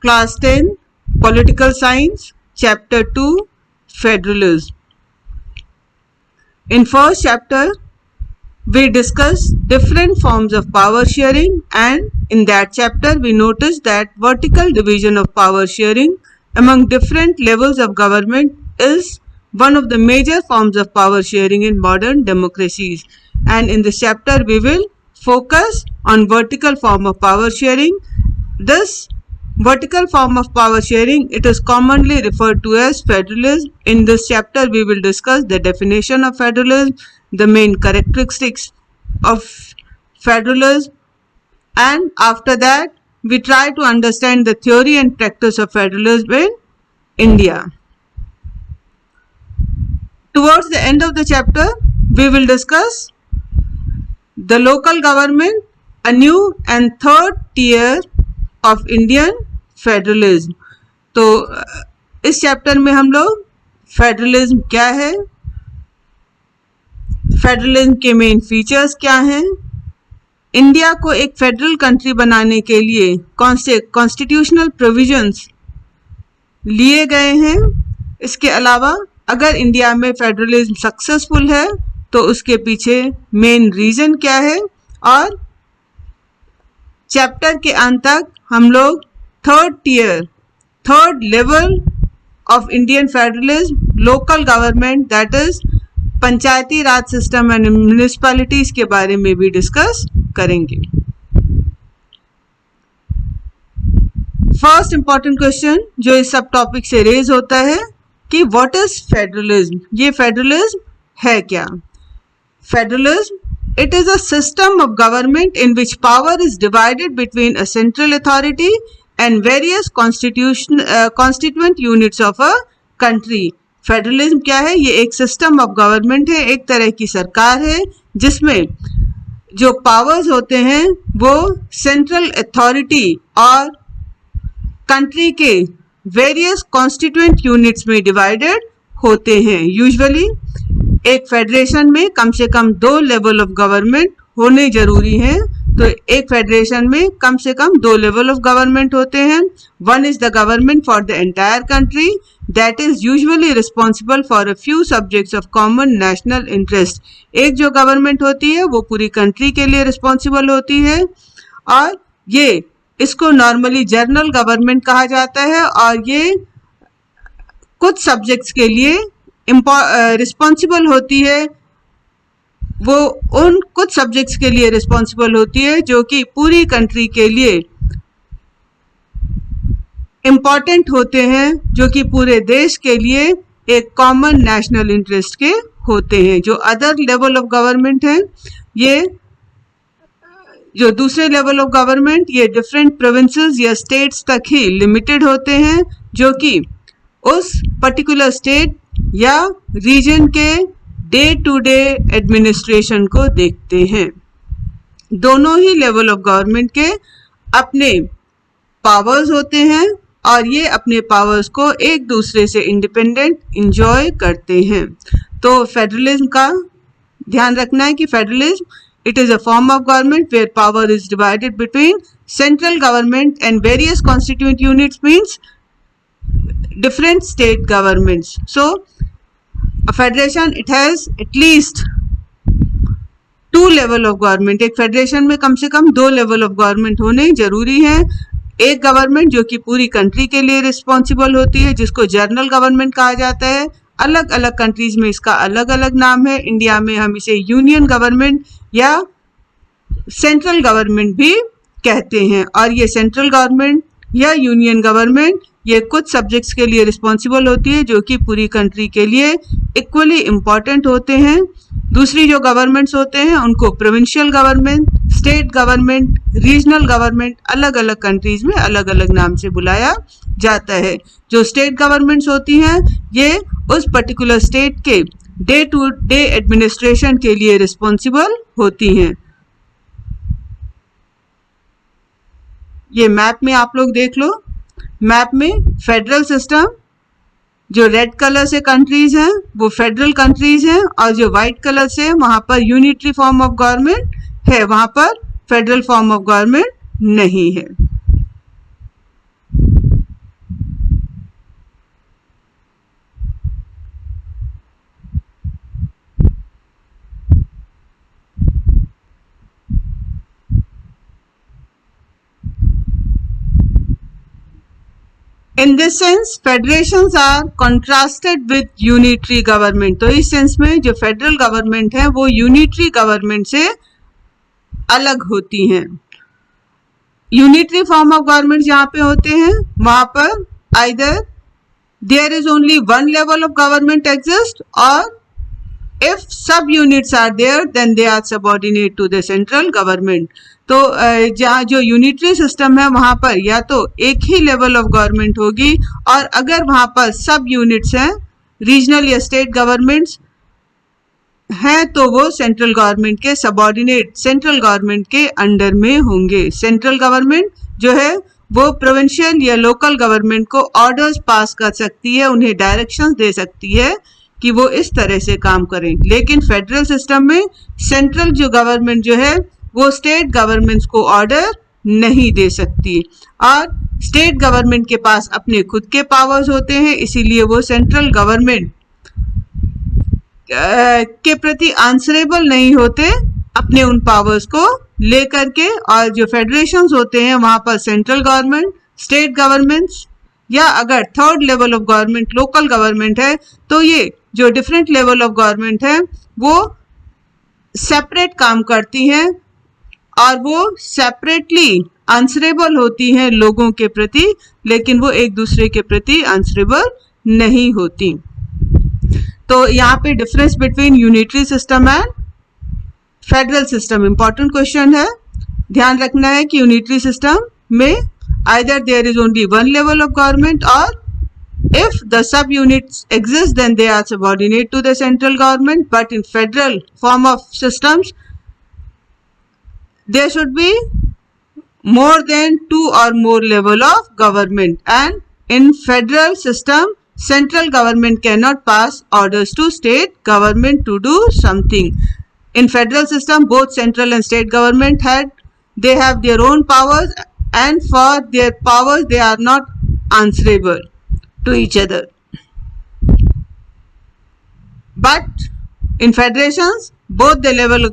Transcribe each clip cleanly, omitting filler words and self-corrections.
Class 10 Political Science, Chapter 2 Federalism. In first chapter, we discuss different forms of power sharing, and in that chapter we notice that vertical division of power sharing among different levels of government is one of the major forms of power sharing in modern democracies. And in this chapter we will focus on vertical form of power sharing. This vertical form of power sharing, it is commonly referred to as federalism. In this chapter we will discuss the definition of federalism, the main characteristics of federalism, and after that we try to understand the theory and practice of federalism in India. Towards the end of the chapter we will discuss the local government, a new and third tier of Indian federalism. तो इस chapter में हम लोग federalism क्या है, federalism के main features क्या हैं, इंडिया को एक फेडरल कंट्री बनाने के लिए कौन से कॉन्स्टिट्यूशनल प्रोविजंस लिए गए हैं, इसके अलावा अगर इंडिया में फेडरलिज्म सक्सेसफुल है तो उसके पीछे मेन रीजन क्या है, और चैप्टर के अंत तक हम लोग third level of Indian federalism, local government, that is Panchayati Raj system and municipalities के बारे में भी डिस्कस करेंगे. फर्स्ट इंपॉर्टेंट क्वेश्चन जो इस सब टॉपिक से रेज होता है कि व्हाट इज फेडरलिज्म, ये फेडरलिज्म है क्या. Federalism, it is a system of government in which power is divided between a central authority and various constituent units of a country. Federalism क्या है, ये एक सिस्टम ऑफ गवर्नमेंट है, एक तरह की सरकार है जिसमें जो पावर्स होते हैं वो सेंट्रल अथॉरिटी और कंट्री के वेरियस कॉन्स्टिट्यूएंट यूनिट्स में डिवाइडेड होते हैं. यूजुअली एक फेडरेशन में कम से कम 2 लेवल ऑफ गवर्नमेंट होने जरूरी हैं. तो एक फेडरेशन में कम से कम 2 लेवल ऑफ गवर्नमेंट होते हैं. One is the government for the entire country, that is usually responsible for a few subjects of common national interest. एक जो गवर्नमेंट होती है वो पूरी कंट्री के लिए रिस्पॉन्सिबल होती है, और ये इसको नॉर्मली जनरल गवर्नमेंट कहा जाता है, और ये कुछ सब्जेक्ट्स के लिए रिस्पॉन्सिबल होती है. वो उन कुछ सब्जेक्ट्स के लिए रिस्पॉन्सिबल होती है जो कि पूरी कंट्री के लिए इम्पॉर्टेंट होते हैं, जो कि पूरे देश के लिए एक कॉमन नेशनल इंटरेस्ट के होते हैं. जो अदर लेवल ऑफ गवर्नमेंट है, ये जो दूसरे लेवल ऑफ गवर्नमेंट, ये डिफरेंट प्रोविंसेस या स्टेट्स तक ही लिमिटेड होते हैं, जो कि उस पर्टिकुलर स्टेट या रीजन के डे टू डे एडमिनिस्ट्रेशन को देखते हैं. दोनों ही लेवल ऑफ गवर्नमेंट के अपने पावर्स होते हैं, और ये अपने पावर्स को एक दूसरे से इंडिपेंडेंट इंजॉय करते हैं. तो फेडरलिज्म का ध्यान रखना है कि federalism, it is a form of government where power is divided between central government and various constituent units, means different state governments. So a federation, it has at least 2 level of government. एक federation में कम से कम 2 level of government होने जरूरी है. एक government जो कि पूरी कंट्री के लिए रिस्पॉन्सिबल होती है, जिसको जनरल गवर्नमेंट कहा जाता है. अलग अलग कंट्रीज में इसका अलग अलग नाम है. इंडिया में हम इसे यूनियन गवर्नमेंट या सेंट्रल गवर्नमेंट भी कहते हैं. और ये सेंट्रल गवर्नमेंट या यूनियन गवर्नमेंट ये कुछ सब्जेक्ट्स के लिए रिस्पॉन्सिबल होती है जो कि पूरी कंट्री के लिए इक्वली इम्पॉर्टेंट होते हैं. दूसरी जो गवर्नमेंट्स होते हैं उनको provincial government, state government, regional government, अलग अलग कंट्रीज में अलग अलग नाम से बुलाया जाता है. जो स्टेट गवर्नमेंट्स होती हैं ये उस पर्टिकुलर स्टेट के डे टू डे एडमिनिस्ट्रेशन के लिए रिस्पॉन्सिबल होती हैं. ये मैप में आप लोग देख लो. मैप में फेडरल सिस्टम, जो रेड कलर से कंट्रीज हैं वो फेडरल कंट्रीज हैं, और जो वाइट कलर से वहां पर यूनिटरी फॉर्म ऑफ गवर्नमेंट है, वहां पर फेडरल फॉर्म ऑफ गवर्नमेंट नहीं है. In this sense federations are contrasted with unitary government. तो इस सेंस में जो फेडरल गवर्नमेंट है वो यूनिटरी गवर्नमेंट से अलग होती हैं। यूनिटरी फॉर्म ऑफ गवर्नमेंट जहाँ पे होते हैं वहां पर either there is only one level of government exist और if sub units are there then they are subordinate to the central government। तो जहाँ जो यूनिटरी सिस्टम है वहां पर या तो एक ही लेवल ऑफ गवर्नमेंट होगी और अगर वहां पर सब यूनिट्स हैं रीजनल या स्टेट गवर्नमेंट्स हैं तो वो सेंट्रल गवर्नमेंट के सबऑर्डिनेट सेंट्रल गवर्नमेंट के अंडर में होंगे। सेंट्रल गवर्नमेंट जो है वो प्रोविंशियल या लोकल गवर्नमेंट को ऑर्डर्स पास कर सकती है, उन्हें डायरेक्शंस दे सकती है कि वो इस तरह से काम करें। लेकिन फेडरल सिस्टम में सेंट्रल जो गवर्नमेंट जो है वो स्टेट गवर्नमेंट्स को ऑर्डर नहीं दे सकती और स्टेट गवर्नमेंट के पास अपने खुद के पावर्स होते हैं, इसीलिए वो सेंट्रल गवर्नमेंट के प्रति आंसरेबल नहीं होते अपने उन पावर्स को लेकर के। और जो फेडरेशंस होते हैं वहां पर सेंट्रल गवर्नमेंट, स्टेट गवर्नमेंट्स या अगर third level of government local government है तो ये जो डिफरेंट लेवल ऑफ गवर्नमेंट है वो सेपरेट काम करती हैं और वो सेपरेटली आंसरेबल होती हैं लोगों के प्रति, लेकिन वो एक दूसरे के प्रति आंसरेबल नहीं होती। तो यहाँ पे difference between unitary system and federal system important question है। ध्यान रखना है कि यूनिटरी सिस्टम में either there is only one level of government or if the sub units exist then they are subordinate to the central government, but in federal form of systems there should be more than two or more level of government, and in federal system central government cannot pass orders to state government to do something. In federal system both central and state government they have their own powers and for their powers they are not answerable to each other, but in federations both the level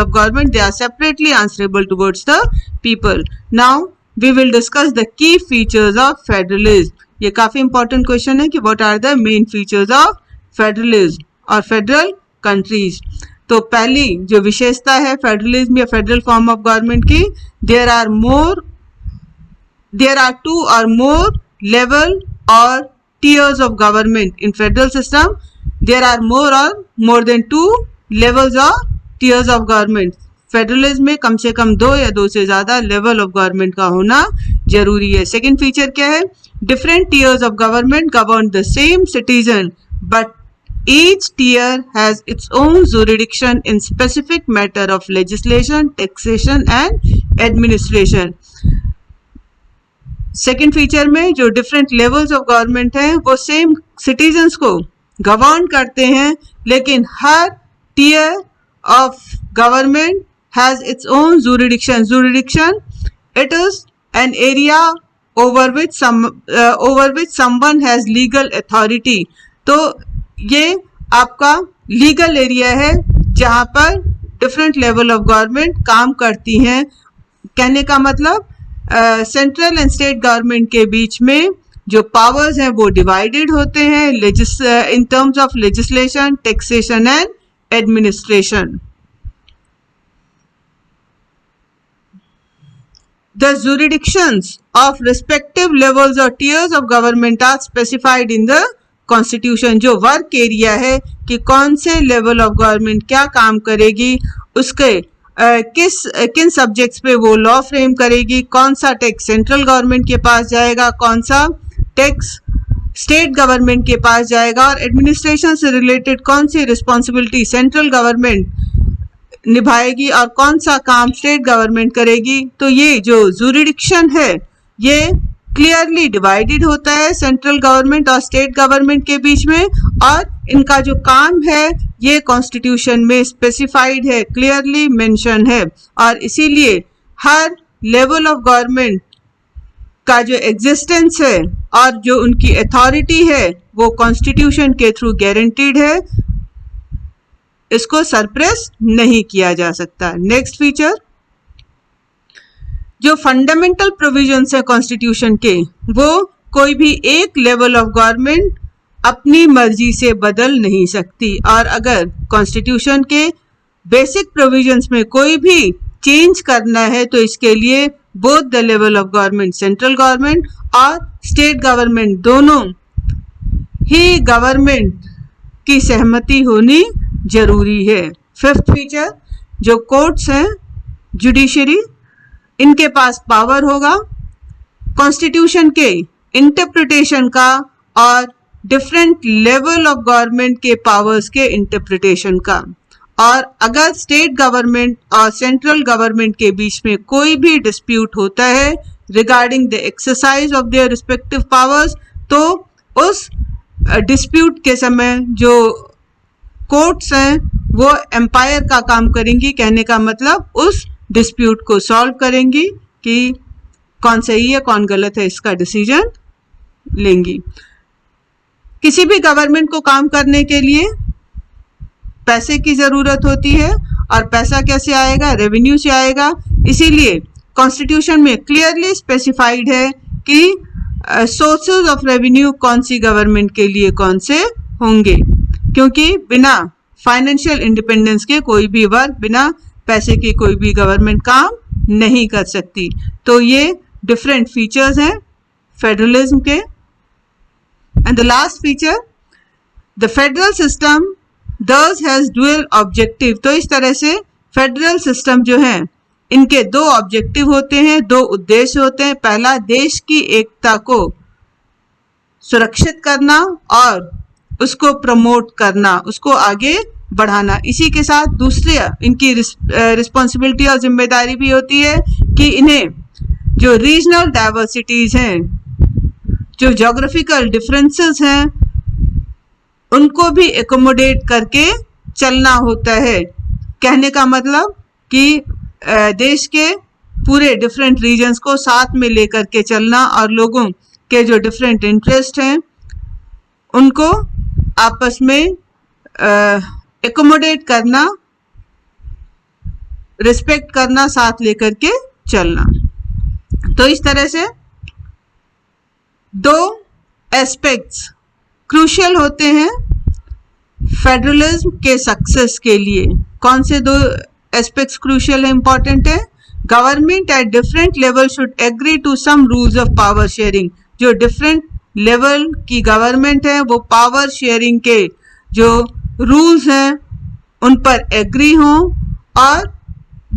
of government they are separately answerable towards the people. Now we will discuss the key features of federalism. ये काफी important question है कि what are the main features of federalism or federal countries। तो पहली जो विशेषता है federalism या फेडरल फॉर्म ऑफ गवर्नमेंट की, देयर आर टू और मोर लेवल और tiers of government. In federal system there are more than two levels और टीयर्स ऑफ गवर्नमेंट। फेडरलिज्म में कम से कम दो या दो से ज्यादा लेवल ऑफ गवर्नमेंट का होना जरूरी है। सेकेंड फीचर क्या है, different tears of government govern the same citizen but each tier has its own jurisdiction in specific matter of legislation, taxation and administration। Second feature में जो डिफरेंट लेवल्स ऑफ गवर्नमेंट हैं वो same citizens को govern करते हैं, लेकिन हर tier of government has its own jurisdiction। jurisdiction it is an area over which someone has legal authority। तो ये आपका लीगल एरिया है जहां पर डिफरेंट लेवल ऑफ गवर्नमेंट काम करती हैं। कहने का मतलब सेंट्रल एंड स्टेट गवर्नमेंट के बीच में जो पावर्स हैं वो डिवाइडेड होते हैं in terms of legislation, taxation and administration. The jurisdictions of respective levels or tiers of government are specified in the constitution. जो वर्क एरिया है कि कौन से लेवल ऑफ गवर्नमेंट क्या काम करेगी, उसके किन सब्जेक्ट्स पे वो लॉ फ्रेम करेगी, कौन सा टैक्स सेंट्रल गवर्नमेंट के पास जाएगा, कौन सा टैक्स स्टेट गवर्नमेंट के पास जाएगा और एडमिनिस्ट्रेशन से रिलेटेड कौन सी रिस्पॉन्सिबिलिटी सेंट्रल गवर्नमेंट निभाएगी और कौन सा काम स्टेट गवर्नमेंट करेगी। तो ये जो जुरिडिक्शन है ये क्लियरली डिवाइडेड होता है सेंट्रल गवर्नमेंट और स्टेट गवर्नमेंट के बीच में, और इनका जो काम है ये कॉन्स्टिट्यूशन में स्पेसिफाइड है, क्लियरली मेंशन है, और इसीलिए हर लेवल ऑफ गवर्नमेंट का जो एग्जिस्टेंस है और जो उनकी अथॉरिटी है वो कॉन्स्टिट्यूशन के थ्रू गारंटीड है, इसको सरप्रेस नहीं किया जा सकता। नेक्स्ट फीचर, जो फंडामेंटल प्रोविजंस है कॉन्स्टिट्यूशन के, वो कोई भी एक लेवल ऑफ गवर्नमेंट अपनी मर्जी से बदल नहीं सकती। और अगर कॉन्स्टिट्यूशन के बेसिक प्रोविजंस में कोई भी चेंज करना है तो इसके लिए both the level of government, central government और स्टेट गवर्नमेंट, दोनों ही गवर्नमेंट की सहमति होनी जरूरी है। फिफ्थ फीचर, जो कोर्ट्स हैं, जुडिशरी, इनके पास पावर होगा कॉन्स्टिट्यूशन के इंटरप्रिटेशन का और डिफरेंट लेवल ऑफ गवर्नमेंट के पावर्स के इंटरप्रिटेशन का। और अगर स्टेट गवर्नमेंट और सेंट्रल गवर्नमेंट के बीच में कोई भी डिस्प्यूट होता है regarding the exercise of their respective powers, तो उस डिस्प्यूट के समय जो कोर्ट्स हैं वो एम्पायर का काम करेंगी। कहने का मतलब उस डिस्प्यूट को सॉल्व करेंगी कि कौन सही है कौन गलत है, इसका डिसीजन लेंगी। किसी भी गवर्नमेंट को काम करने के लिए पैसे की ज़रूरत होती है, और पैसा कैसे आएगा? रेवेन्यू से आएगा। इसीलिए कॉन्स्टिट्यूशन में क्लियरली स्पेसिफाइड है कि सोर्सेज ऑफ रेवेन्यू कौन सी गवर्नमेंट के लिए कौन से होंगे, क्योंकि बिना फाइनेंशियल इंडिपेंडेंस के कोई भी वर्ग, बिना पैसे की कोई भी गवर्नमेंट काम नहीं कर सकती। तो ये डिफरेंट फीचर्स हैं फेडरलिज्म के। And the last feature, the federal system thus has dual objective। तो इस तरह से फेडरल सिस्टम जो है इनके दो ऑब्जेक्टिव होते हैं, दो उद्देश्य होते हैं। पहला, देश की एकता को सुरक्षित करना और उसको प्रमोट करना, उसको आगे बढ़ाना। इसी के साथ दूसरी इनकी रिस्पॉन्सिबिलिटी और जिम्मेदारी भी होती है कि इन्हें जो रीजनल डाइवर्सिटीज हैं, जो जोग्राफिकल डिफरेंसेस हैं, उनको भी एकोमोडेट करके चलना होता है। कहने का मतलब कि देश के पूरे डिफरेंट रीजन्स को साथ में लेकर के चलना और लोगों के जो डिफरेंट इंटरेस्ट हैं उनको आपस में एकोमोडेट करना, रिस्पेक्ट करना, साथ लेकर के चलना। तो इस तरह से दो एस्पेक्ट्स क्रूशियल होते हैं फेडरलिज्म के सक्सेस के लिए। कौन से दो एस्पेक्ट्स क्रूशियल है, इंपॉर्टेंट है? Government at different level should agree to some rules of power sharing. जो डिफरेंट लेवल की गवर्नमेंट है वो पावर शेयरिंग के जो रूल्स हैं उन पर एग्री हों और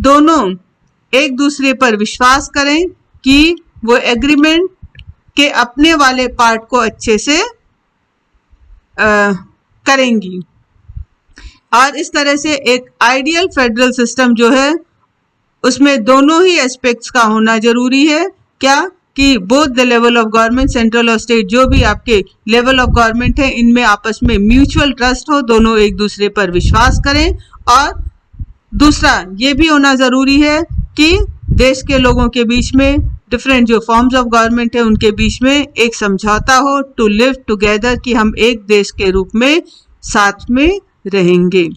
दोनों एक दूसरे पर विश्वास करें कि वो एग्रीमेंट के अपने वाले पार्ट को अच्छे से करेंगी। और इस तरह से एक आइडियल फेडरल सिस्टम जो है उसमें दोनों ही एस्पेक्ट्स का होना जरूरी है। क्या कि both the level of government, central और स्टेट, जो भी आपके लेवल ऑफ गवर्नमेंट है, इनमें आपस में म्यूचुअल ट्रस्ट हो, दोनों एक दूसरे पर विश्वास करें। और दूसरा ये भी होना ज़रूरी है कि देश के लोगों के बीच में डिफरेंट जो फॉर्म्स ऑफ गवर्नमेंट है उनके बीच में एक समझौता हो, टू लिव टुगेदर, कि हम एक देश के रूप में साथ में रहेंगे।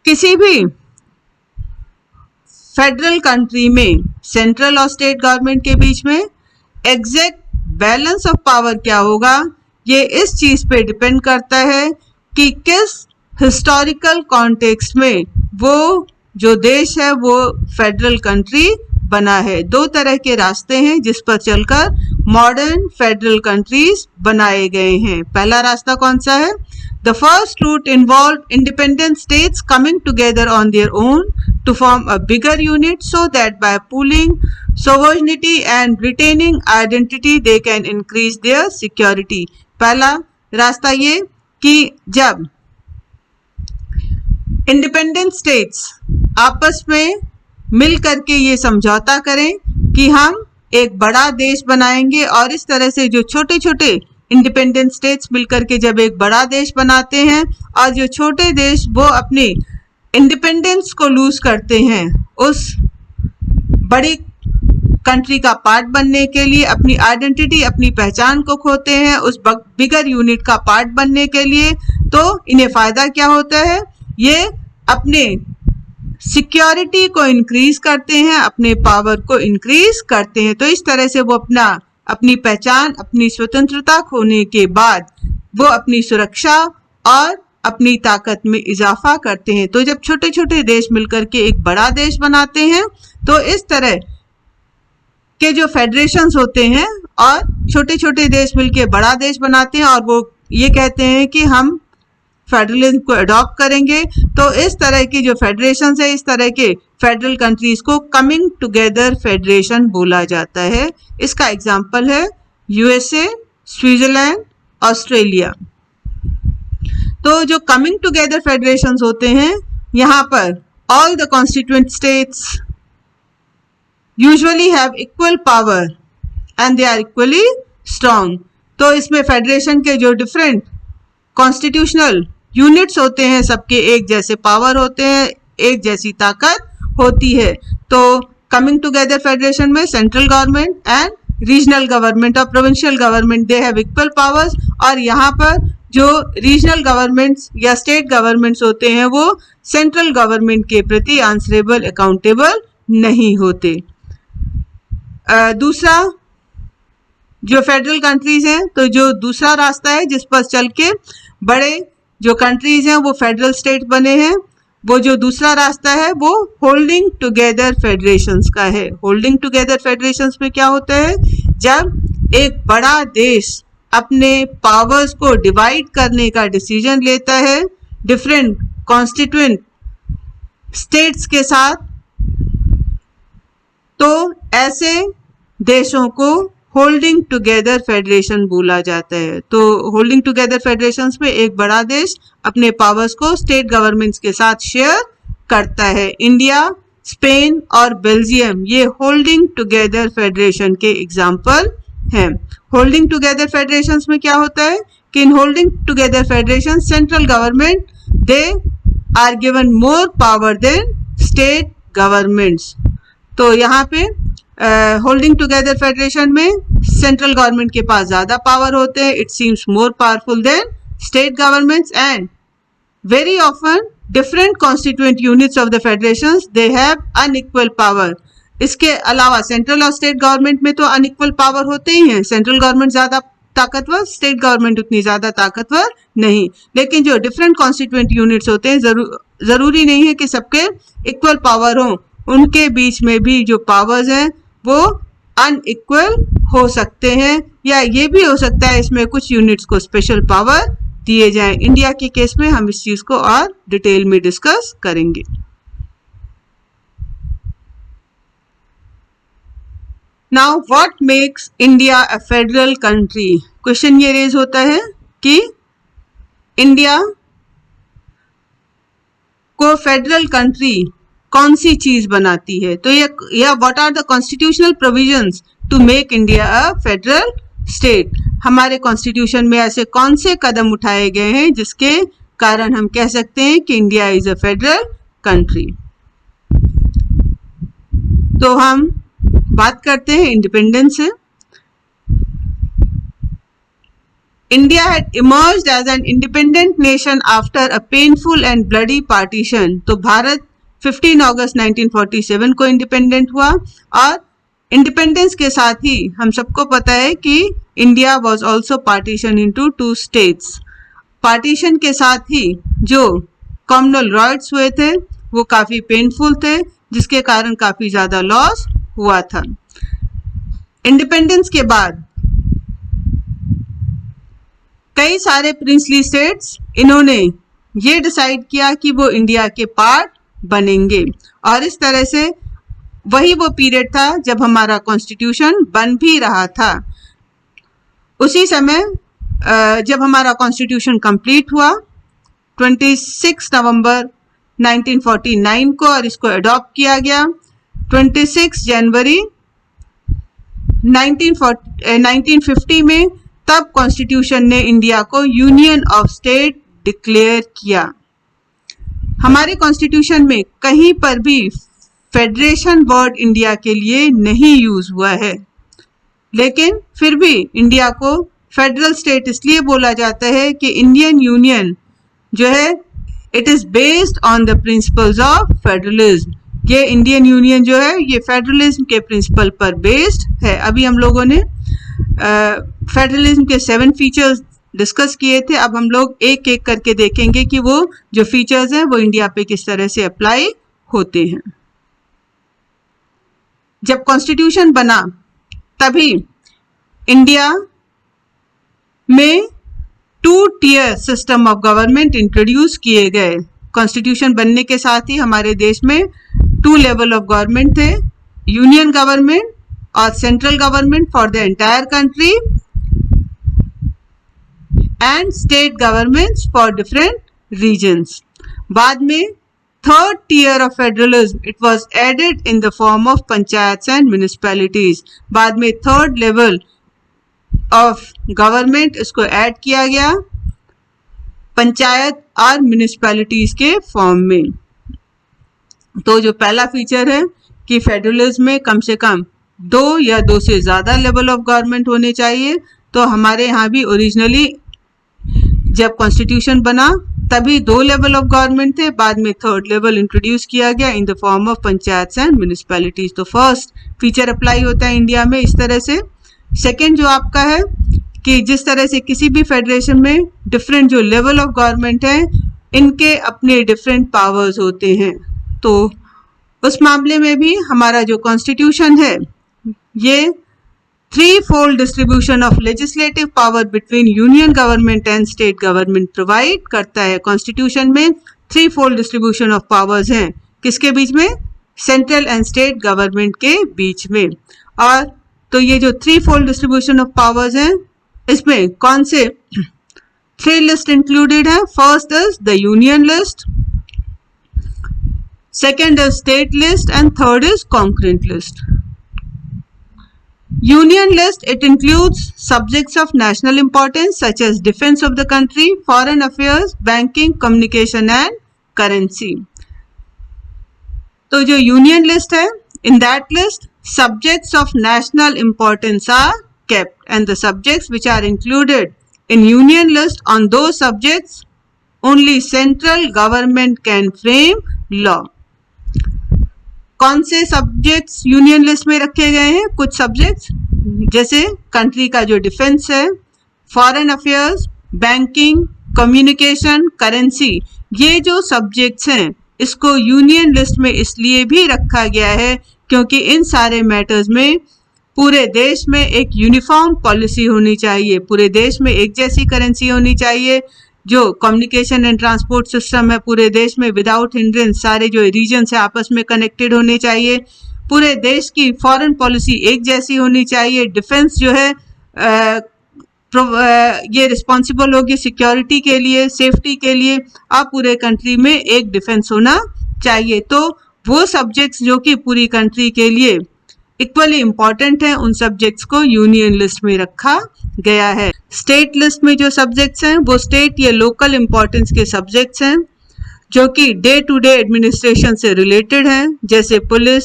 किसी भी फेडरल कंट्री में सेंट्रल और स्टेट गवर्नमेंट के बीच में एग्जैक्ट बैलेंस ऑफ पावर क्या होगा, ये इस चीज पे डिपेंड करता है कि किस हिस्टोरिकल कॉन्टेक्स्ट में वो जो देश है वो फेडरल कंट्री बना है। दो तरह के रास्ते हैं जिस पर चलकर मॉडर्न फेडरल कंट्रीज बनाए गए हैं। पहला रास्ता कौन सा है? The first route involved independent states coming together on their own to form a bigger unit so that by pooling sovereignty and retaining identity they can increase their security। पहला रास्ता ये कि जब इंडिपेंडेंट स्टेट्स आपस में मिल करके ये समझौता करें कि हम एक बड़ा देश बनाएंगे, और इस तरह से जो छोटे छोटे इंडिपेंडेंट स्टेट्स मिलकर के जब एक बड़ा देश बनाते हैं और जो छोटे देश वो अपने इंडिपेंडेंस को लूज करते हैं, उस बड़ी कंट्री का पार्ट बनने के लिए अपनी आइडेंटिटी, अपनी पहचान को खोते हैं उस बिगर यूनिट का पार्ट बनने के लिए, तो इन्हें फायदा क्या होता है? ये अपने सिक्योरिटी को इंक्रीज करते हैं, अपने पावर को इंक्रीज करते हैं। तो इस तरह से वो अपनी पहचान, अपनी स्वतंत्रता खोने के बाद वो अपनी सुरक्षा और अपनी ताकत में इजाफा करते हैं। तो जब छोटे छोटे देश मिलकर के एक बड़ा देश बनाते हैं तो इस तरह के जो फेडरेशंस होते हैं और छोटे छोटे देश मिलकर बड़ा देश बनाते हैं और वो ये कहते हैं कि हम फेडरलिज्म को अडॉप्ट करेंगे। तो इस तरह की जो फेडरेशंस है, इस तरह के फेडरल कंट्रीज को कमिंग टुगेदर फेडरेशन बोला जाता है। इसका एग्जांपल है यूएसए, स्विट्जरलैंड, ऑस्ट्रेलिया। तो जो कमिंग टुगेदर फेडरेशंस होते हैं, यहाँ पर all the constituent states usually have equal power and they are equally strong. तो इसमें फेडरेशन के जो डिफरेंट कॉन्स्टिट्यूशनल यूनिट्स होते हैं, सबके एक जैसे पावर होते हैं, एक जैसी ताकत होती है। तो कमिंग टुगेदर फेडरेशन में central government and regional government और provincial government they have equal powers. और यहाँ पर जो रीजनल गवर्नमेंट्स या स्टेट गवर्नमेंट्स होते हैं वो सेंट्रल गवर्नमेंट के प्रति आंसरेबल, अकाउंटेबल नहीं होते। दूसरा, जो फेडरल कंट्रीज हैं, तो जो दूसरा रास्ता है जिस पर चल के बड़े जो कंट्रीज हैं वो फेडरल स्टेट बने हैं, वो जो दूसरा रास्ता है वो होल्डिंग टुगेदर फेडरेशंस का है। होल्डिंग टुगेदर फेडरेशंस में क्या होता है, जब एक बड़ा देश अपने पावर्स को डिवाइड करने का डिसीजन लेता है डिफरेंट कॉन्स्टिट्यूएंट स्टेट्स के साथ, तो ऐसे देशों को होल्डिंग टुगेदर फेडरेशन बोला जाता है। तो होल्डिंग टुगेदर फेडरेशंस में एक बड़ा देश अपने पावर्स को स्टेट गवर्नमेंट्स के साथ शेयर करता है। इंडिया, स्पेन और बेल्जियम ये होल्डिंग टुगेदर फेडरेशन के एग्जाम्पल हैं। होल्डिंग टुगेदर फेडरेशंस में क्या होता है कि in holding together federation central government they are given more power than state governments. तो यहाँ पे होल्डिंग टुगेदर फेडरेशन में सेंट्रल गवर्नमेंट के पास ज्यादा पावर होते हैं, it seems more powerful than state governments and very often different constituent units of the federations they have unequal power. इसके अलावा सेंट्रल और स्टेट गवर्नमेंट में तो अनइक्वल पावर होते ही हैं, सेंट्रल गवर्नमेंट ज्यादा ताकतवर, स्टेट गवर्नमेंट उतनी ज्यादा ताकतवर नहीं। लेकिन जो डिफरेंट कॉन्स्टिट्यूएंट यूनिट्स होते हैं जरूरी नहीं है कि सबके इक्वल पावर हो, उनके बीच में भी जो पावर्स हैं वो अनइक्वल हो सकते हैं, या ये भी हो सकता है इसमें कुछ यूनिट्स को स्पेशल पावर दिए जाएं। इंडिया के केस में हम इस चीज को और डिटेल में डिस्कस करेंगे। Now what makes India a federal country? Question ये रेज होता है कि इंडिया को फेडरल कंट्री कौन सी चीज बनाती है। तो ये what are the constitutional provisions to make India a federal state? हमारे कॉन्स्टिट्यूशन में ऐसे कौन से कदम उठाए गए हैं जिसके कारण हम कह सकते हैं कि India is a federal country? तो हम बात करते हैं इंडिपेंडेंस से। India had emerged as an independent nation after a painful and bloody partition. तो भारत 15 अगस्त 1947 को इंडिपेंडेंट हुआ और इंडिपेंडेंस के साथ ही हम सबको पता है कि India was also partition into 2 states. Partition के साथ ही जो कॉमनल राइट्स हुए थे वो काफी पेनफुल थे, जिसके कारण काफी ज्यादा लॉस हुआ था। इंडिपेंडेंस के बाद कई सारे प्रिंसली स्टेट्स इन्होंने ये डिसाइड किया कि वो इंडिया के पार्ट बनेंगे, और इस तरह से वही वो पीरियड था जब हमारा कॉन्स्टिट्यूशन बन भी रहा था। उसी समय जब हमारा कॉन्स्टिट्यूशन कंप्लीट हुआ 26 नवंबर 1949 को और इसको अडॉप्ट किया गया 26 जनवरी 1950 में, तब कॉन्स्टिट्यूशन ने इंडिया को यूनियन ऑफ स्टेट डिक्लेयर किया। हमारे कॉन्स्टिट्यूशन में कहीं पर भी फेडरेशन वर्ड इंडिया के लिए नहीं यूज हुआ है, लेकिन फिर भी इंडिया को फेडरल स्टेट इसलिए बोला जाता है कि इंडियन यूनियन जो है it is based on the principles of federalism. ये इंडियन यूनियन जो है ये फेडरलिज्म के प्रिंसिपल पर बेस्ड है। अभी हम लोगों ने फेडरलिज्म के 7 फीचर्स डिस्कस किए थे। अब हम लोग एक एक करके देखेंगे कि वो जो फीचर्स हैं वो इंडिया पे किस तरह से अप्लाई होते हैं। जब कॉन्स्टिट्यूशन बना तभी इंडिया में 2 tier system of government introduce किए गए। कॉन्स्टिट्यूशन बनने के साथ ही हमारे देश में 2 लेवल ऑफ गवर्नमेंट थे, यूनियन गवर्नमेंट और central government for the entire country and state governments for different regions. बाद में 3rd tier of federalism, it was added in the form of panchayats and municipalities. बाद में 3rd level of government इसको add किया गया पंचायत और municipalities के form में। तो जो पहला फीचर है कि फेडरलिज्म में कम से कम 2 या 2 से ज़्यादा लेवल ऑफ गवर्नमेंट होने चाहिए। तो हमारे यहाँ भी ओरिजिनली जब कॉन्स्टिट्यूशन बना तभी 2 लेवल ऑफ गवर्नमेंट थे, बाद में 3rd लेवल इंट्रोड्यूस किया गया in the form of panchayat and municipalities. तो फर्स्ट फीचर अप्लाई होता है इंडिया में इस तरह से। सेकंड जो आपका है कि जिस तरह से किसी भी फेडरेशन में डिफरेंट जो लेवल ऑफ गवर्नमेंट है इनके अपने डिफरेंट पावर्स होते हैं। तो उस मामले में भी हमारा जो कॉन्स्टिट्यूशन है ये 3-fold distribution of legislative power between union government and state government provide करता है। कॉन्स्टिट्यूशन में 3-fold डिस्ट्रीब्यूशन ऑफ पावर्स हैं, किसके बीच में? सेंट्रल एंड स्टेट गवर्नमेंट के बीच में। और तो ये जो 3-fold डिस्ट्रीब्यूशन ऑफ पावर्स हैं इसमें कौन से 3 लिस्ट इंक्लूडेड है? First is the union list, second is state list and third is concurrent list. Union list, it includes subjects of national importance such as defense of the country, foreign affairs, banking, communication and currency. तो जो union list है, in that list subjects of national importance are kept and the subjects which are included in union list, on those subjects only central government can frame law. कौन से subjects union list में रखे गए हैं? कुछ subjects जैसे country का जो डिफेंस है, foreign affairs, banking, communication, currency, ये जो सब्जेक्ट्स हैं इसको यूनियन लिस्ट में इसलिए भी रखा गया है क्योंकि इन सारे मैटर्स में पूरे देश में एक यूनिफॉर्म पॉलिसी होनी चाहिए, पूरे देश में एक जैसी करेंसी होनी चाहिए, जो कम्युनिकेशन एंड ट्रांसपोर्ट सिस्टम है पूरे देश में विदाउट हिंड्रेंस सारे जो रीजन है आपस में कनेक्टेड होने चाहिए, पूरे देश की फॉरेन पॉलिसी एक जैसी होनी चाहिए, डिफेंस जो है ये रिस्पॉन्सिबल होगी सिक्योरिटी के लिए, सेफ्टी के लिए, और पूरे कंट्री में एक डिफेंस होना चाहिए। तो वो सब्जेक्ट्स जो कि पूरी कंट्री के लिए इक्वली इम्पॉर्टेंट है उन सब्जेक्ट्स को यूनियन लिस्ट में रखा गया है। स्टेट लिस्ट में जो सब्जेक्ट्स हैं वो स्टेट या लोकल इम्पोर्टेंस के सब्जेक्ट्स हैं जो कि डे टू डे एडमिनिस्ट्रेशन से रिलेटेड हैं, जैसे पुलिस,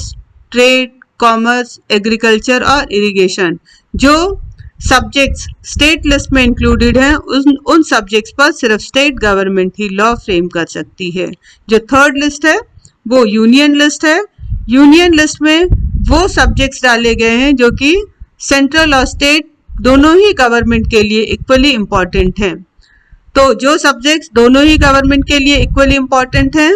ट्रेड, कॉमर्स, एग्रीकल्चर और इरिगेशन। जो सब्जेक्ट्स स्टेट लिस्ट में इंक्लूडेड हैं उन सब्जेक्ट्स पर सिर्फ स्टेट गवर्नमेंट ही लॉ फ्रेम कर सकती है। जो 3rd लिस्ट है वो यूनियन लिस्ट है। यूनियन लिस्ट में वो सब्जेक्ट्स डाले गए हैं जो कि सेंट्रल और स्टेट दोनों ही गवर्नमेंट के लिए इक्वली इम्पॉर्टेंट हैं। तो जो सब्जेक्ट्स दोनों ही गवर्नमेंट के लिए इक्वली इम्पॉर्टेंट हैं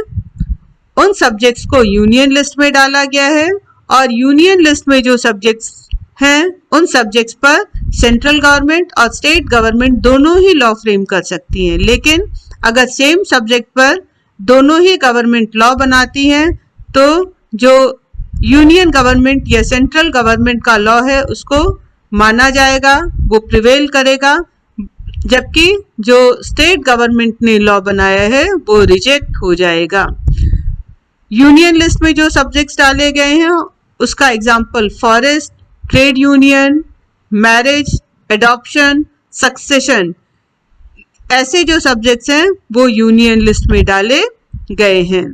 उन सब्जेक्ट्स को यूनियन लिस्ट में डाला गया है, और यूनियन लिस्ट में जो सब्जेक्ट्स हैं उन सब्जेक्ट्स पर सेंट्रल गवर्नमेंट और स्टेट गवर्नमेंट दोनों ही लॉ फ्रेम कर सकती हैं। लेकिन अगर सेम सब्जेक्ट पर दोनों ही गवर्नमेंट लॉ बनाती हैं तो जो यूनियन गवर्नमेंट या सेंट्रल गवर्नमेंट का लॉ है उसको माना जाएगा, वो प्रिवेल करेगा, जबकि जो स्टेट गवर्नमेंट ने लॉ बनाया है वो रिजेक्ट हो जाएगा। यूनियन लिस्ट में जो सब्जेक्ट्स डाले गए हैं उसका example forest, trade union, marriage, adoption, succession, ऐसे जो सब्जेक्ट्स हैं वो यूनियन लिस्ट में डाले गए हैं।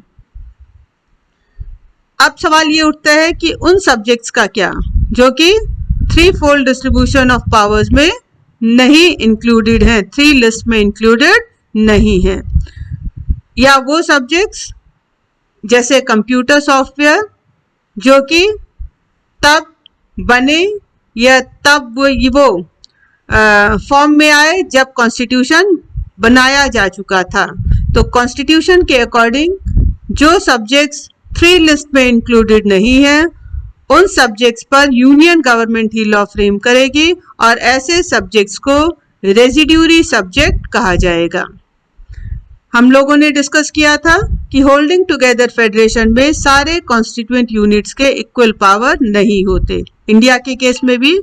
अब सवाल ये उठता है कि उन सब्जेक्ट्स का क्या जो कि 3-fold डिस्ट्रीब्यूशन ऑफ पावर्स में नहीं इंक्लूडेड हैं, 3 लिस्ट में इंक्लूडेड नहीं है। या वो सब्जेक्ट्स जैसे कंप्यूटर सॉफ्टवेयर जो कि तब बने या तब वो फॉर्म में आए जब कॉन्स्टिट्यूशन बनाया जा चुका था। तो कॉन्स्टिट्यूशन के अकॉर्डिंग जो सब्जेक्ट्स 3 लिस्ट में इंक्लूडेड नहीं है उन सब्जेक्ट्स पर यूनियन गवर्नमेंट ही लॉ फ्रेम करेगी और ऐसे सब्जेक्ट्स को रेजिड्यूरी सब्जेक्ट कहा जाएगा। हम लोगों ने डिस्कस किया था कि होल्डिंग टुगेदर फेडरेशन में सारे कॉन्स्टिट्यूएंट यूनिट्स के इक्वल पावर नहीं होते। इंडिया के केस में भी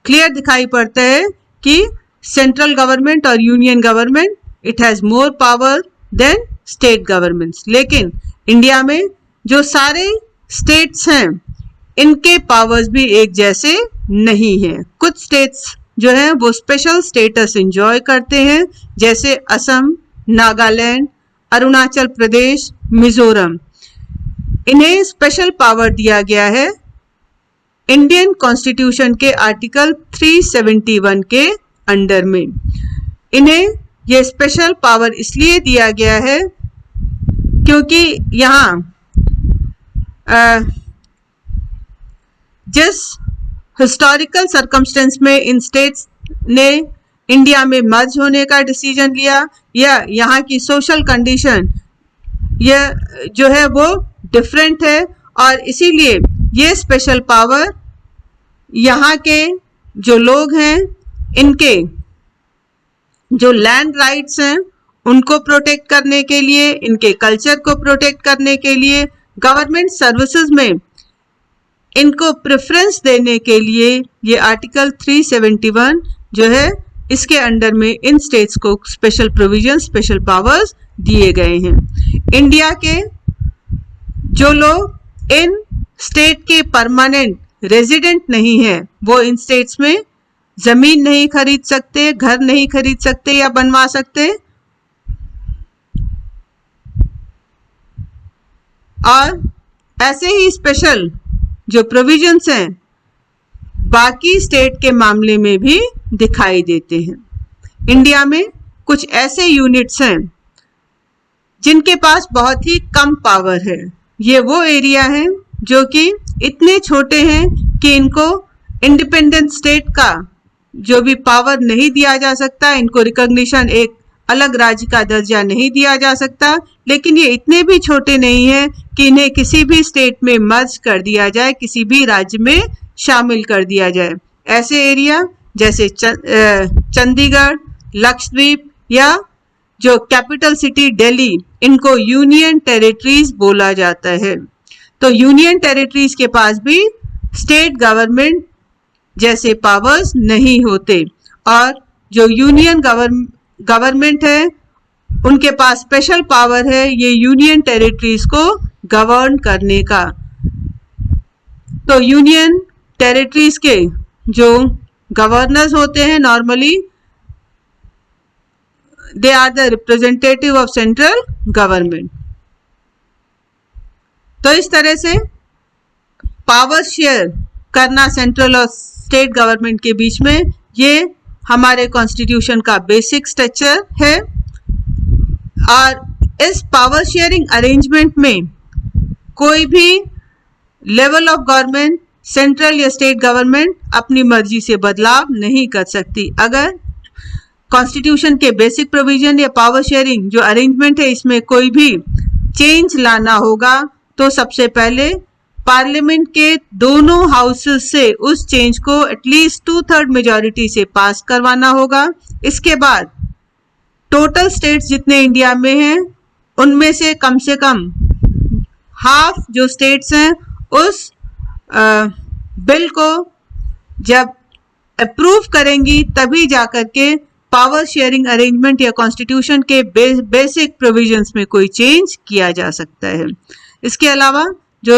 क्लियर दिखाई पड़ता है कि सेंट्रल गवर्नमेंट और union government it has more power than state governments. लेकिन इंडिया में जो सारे स्टेट्स हैं इनके पावर्स भी एक जैसे नहीं हैं। कुछ स्टेट्स जो हैं वो स्पेशल स्टेटस एंजॉय करते हैं जैसे असम, नागालैंड, अरुणाचल प्रदेश, मिजोरम। इन्हें स्पेशल पावर दिया गया है इंडियन कॉन्स्टिट्यूशन के आर्टिकल 371 के अंडर में। इन्हें ये स्पेशल पावर इसलिए दिया गया है क्योंकि यहाँ जिस हिस्टोरिकल सर्कमस्टेंस में इन स्टेट्स ने इंडिया में मर्ज होने का डिसीजन लिया या यहाँ की सोशल कंडीशन यह जो है वो डिफरेंट है और इसीलिए ये स्पेशल पावर यहाँ के जो लोग हैं इनके जो लैंड राइट्स हैं उनको प्रोटेक्ट करने के लिए, इनके कल्चर को प्रोटेक्ट करने के लिए, गवर्नमेंट सर्विसेज में इनको प्रेफरेंस देने के लिए ये आर्टिकल 371 जो है इसके अंडर में इन स्टेट्स को स्पेशल प्रोविजन, स्पेशल पावर्स दिए गए हैं। इंडिया के जो लोग इन स्टेट के परमानेंट रेजिडेंट नहीं है वो इन स्टेट्स में जमीन नहीं खरीद सकते, घर नहीं खरीद सकते या बनवा सकते और ऐसे ही स्पेशल जो प्रोविजंस हैं बाकी स्टेट के मामले में भी दिखाई देते हैं। इंडिया में कुछ ऐसे यूनिट्स हैं जिनके पास बहुत ही कम पावर है। ये वो एरिया हैं जो कि इतने छोटे हैं कि इनको इंडिपेंडेंट स्टेट का जो भी पावर नहीं दिया जा सकता, इनको रिकॉग्निशन एक अलग राज्य का दर्जा नहीं दिया जा सकता, लेकिन ये इतने भी छोटे नहीं हैं कि इन्हें किसी भी स्टेट में मर्ज कर दिया जाए, किसी भी राज्य में शामिल कर दिया जाए। ऐसे एरिया जैसे चंडीगढ़, लक्षद्वीप या जो कैपिटल सिटी दिल्ली, इनको यूनियन टेरिटरीज बोला जाता है। तो यूनियन टेरिटरीज के पास भी स्टेट गवर्नमेंट जैसे पावर्स नहीं होते और जो यूनियन गवर्नमेंट है उनके पास स्पेशल पावर है ये यूनियन टेरिटरीज को गवर्न करने का। तो यूनियन टेरिटरीज के जो गवर्नर्स होते हैं normally they are the representative of central government. तो इस तरह से पावर शेयर करना सेंट्रल और स्टेट गवर्नमेंट के बीच में ये हमारे कॉन्स्टिट्यूशन का बेसिक स्ट्रक्चर है और इस पावर शेयरिंग अरेंजमेंट में कोई भी लेवल ऑफ गवर्नमेंट, सेंट्रल या स्टेट गवर्नमेंट अपनी मर्जी से बदलाव नहीं कर सकती। अगर कॉन्स्टिट्यूशन के बेसिक प्रोविजन या पावर शेयरिंग जो अरेंजमेंट है इसमें कोई भी चेंज लाना होगा तो सबसे पहले पार्लियामेंट के दोनों हाउसेस से उस चेंज को एटलीस्ट 2/3 मेजॉरिटी से पास करवाना होगा। इसके बाद टोटल स्टेट्स जितने इंडिया में हैं उनमें से कम हाफ जो स्टेट्स हैं उस बिल को जब अप्रूव करेंगी तभी जाकर के पावर शेयरिंग अरेंजमेंट या कॉन्स्टिट्यूशन के बेसिक प्रोविजंस में कोई चेंज किया जा सकता है। इसके अलावा जो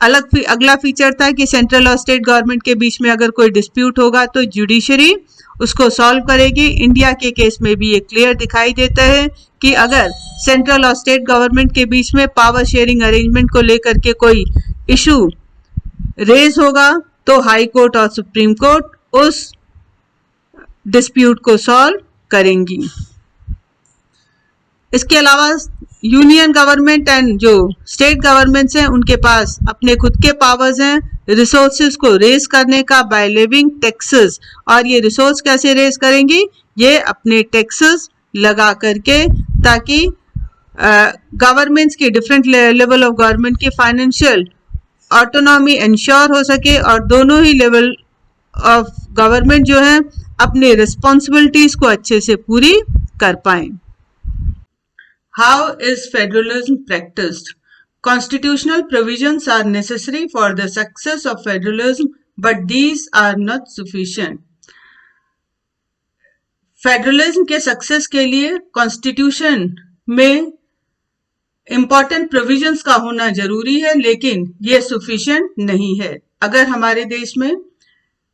अगला फीचर था कि सेंट्रल और स्टेट गवर्नमेंट के बीच में अगर कोई डिस्प्यूट होगा तो जुडिशरी उसको सॉल्व करेगी। इंडिया के केस में भी ये क्लियर दिखाई देता है कि अगर सेंट्रल और स्टेट गवर्नमेंट के बीच में पावर शेयरिंग अरेंजमेंट को लेकर के कोई इशू रेज होगा तो हाई कोर्ट और सुप्रीम कोर्ट उस डिस्प्यूट को सॉल्व करेंगी। इसके अलावा यूनियन गवर्नमेंट एंड जो स्टेट गवर्नमेंट्स हैं उनके पास अपने खुद के पावर्स हैं रिसोर्सेज को रेज करने का बाय लेविंग टैक्सेस। और ये रिसोर्स कैसे रेज करेंगी? ये अपने टैक्सेस लगा करके, ताकि गवर्नमेंट्स के डिफरेंट लेवल ऑफ गवर्नमेंट की फाइनेंशियल ऑटोनॉमी इंश्योर हो सके और दोनों ही लेवल ऑफ गवर्नमेंट जो है अपने रिस्पॉन्सिबिलिटीज को अच्छे से पूरी कर पाए। How is federalism practiced? Constitutional provisions are necessary for the success of federalism, but these are not sufficient. Federalism के सक्सेस के लिए कॉन्स्टिट्यूशन में इंपॉर्टेंट प्रोविजंस का होना जरूरी है, लेकिन ये सफिशिएंट नहीं है। अगर हमारे देश में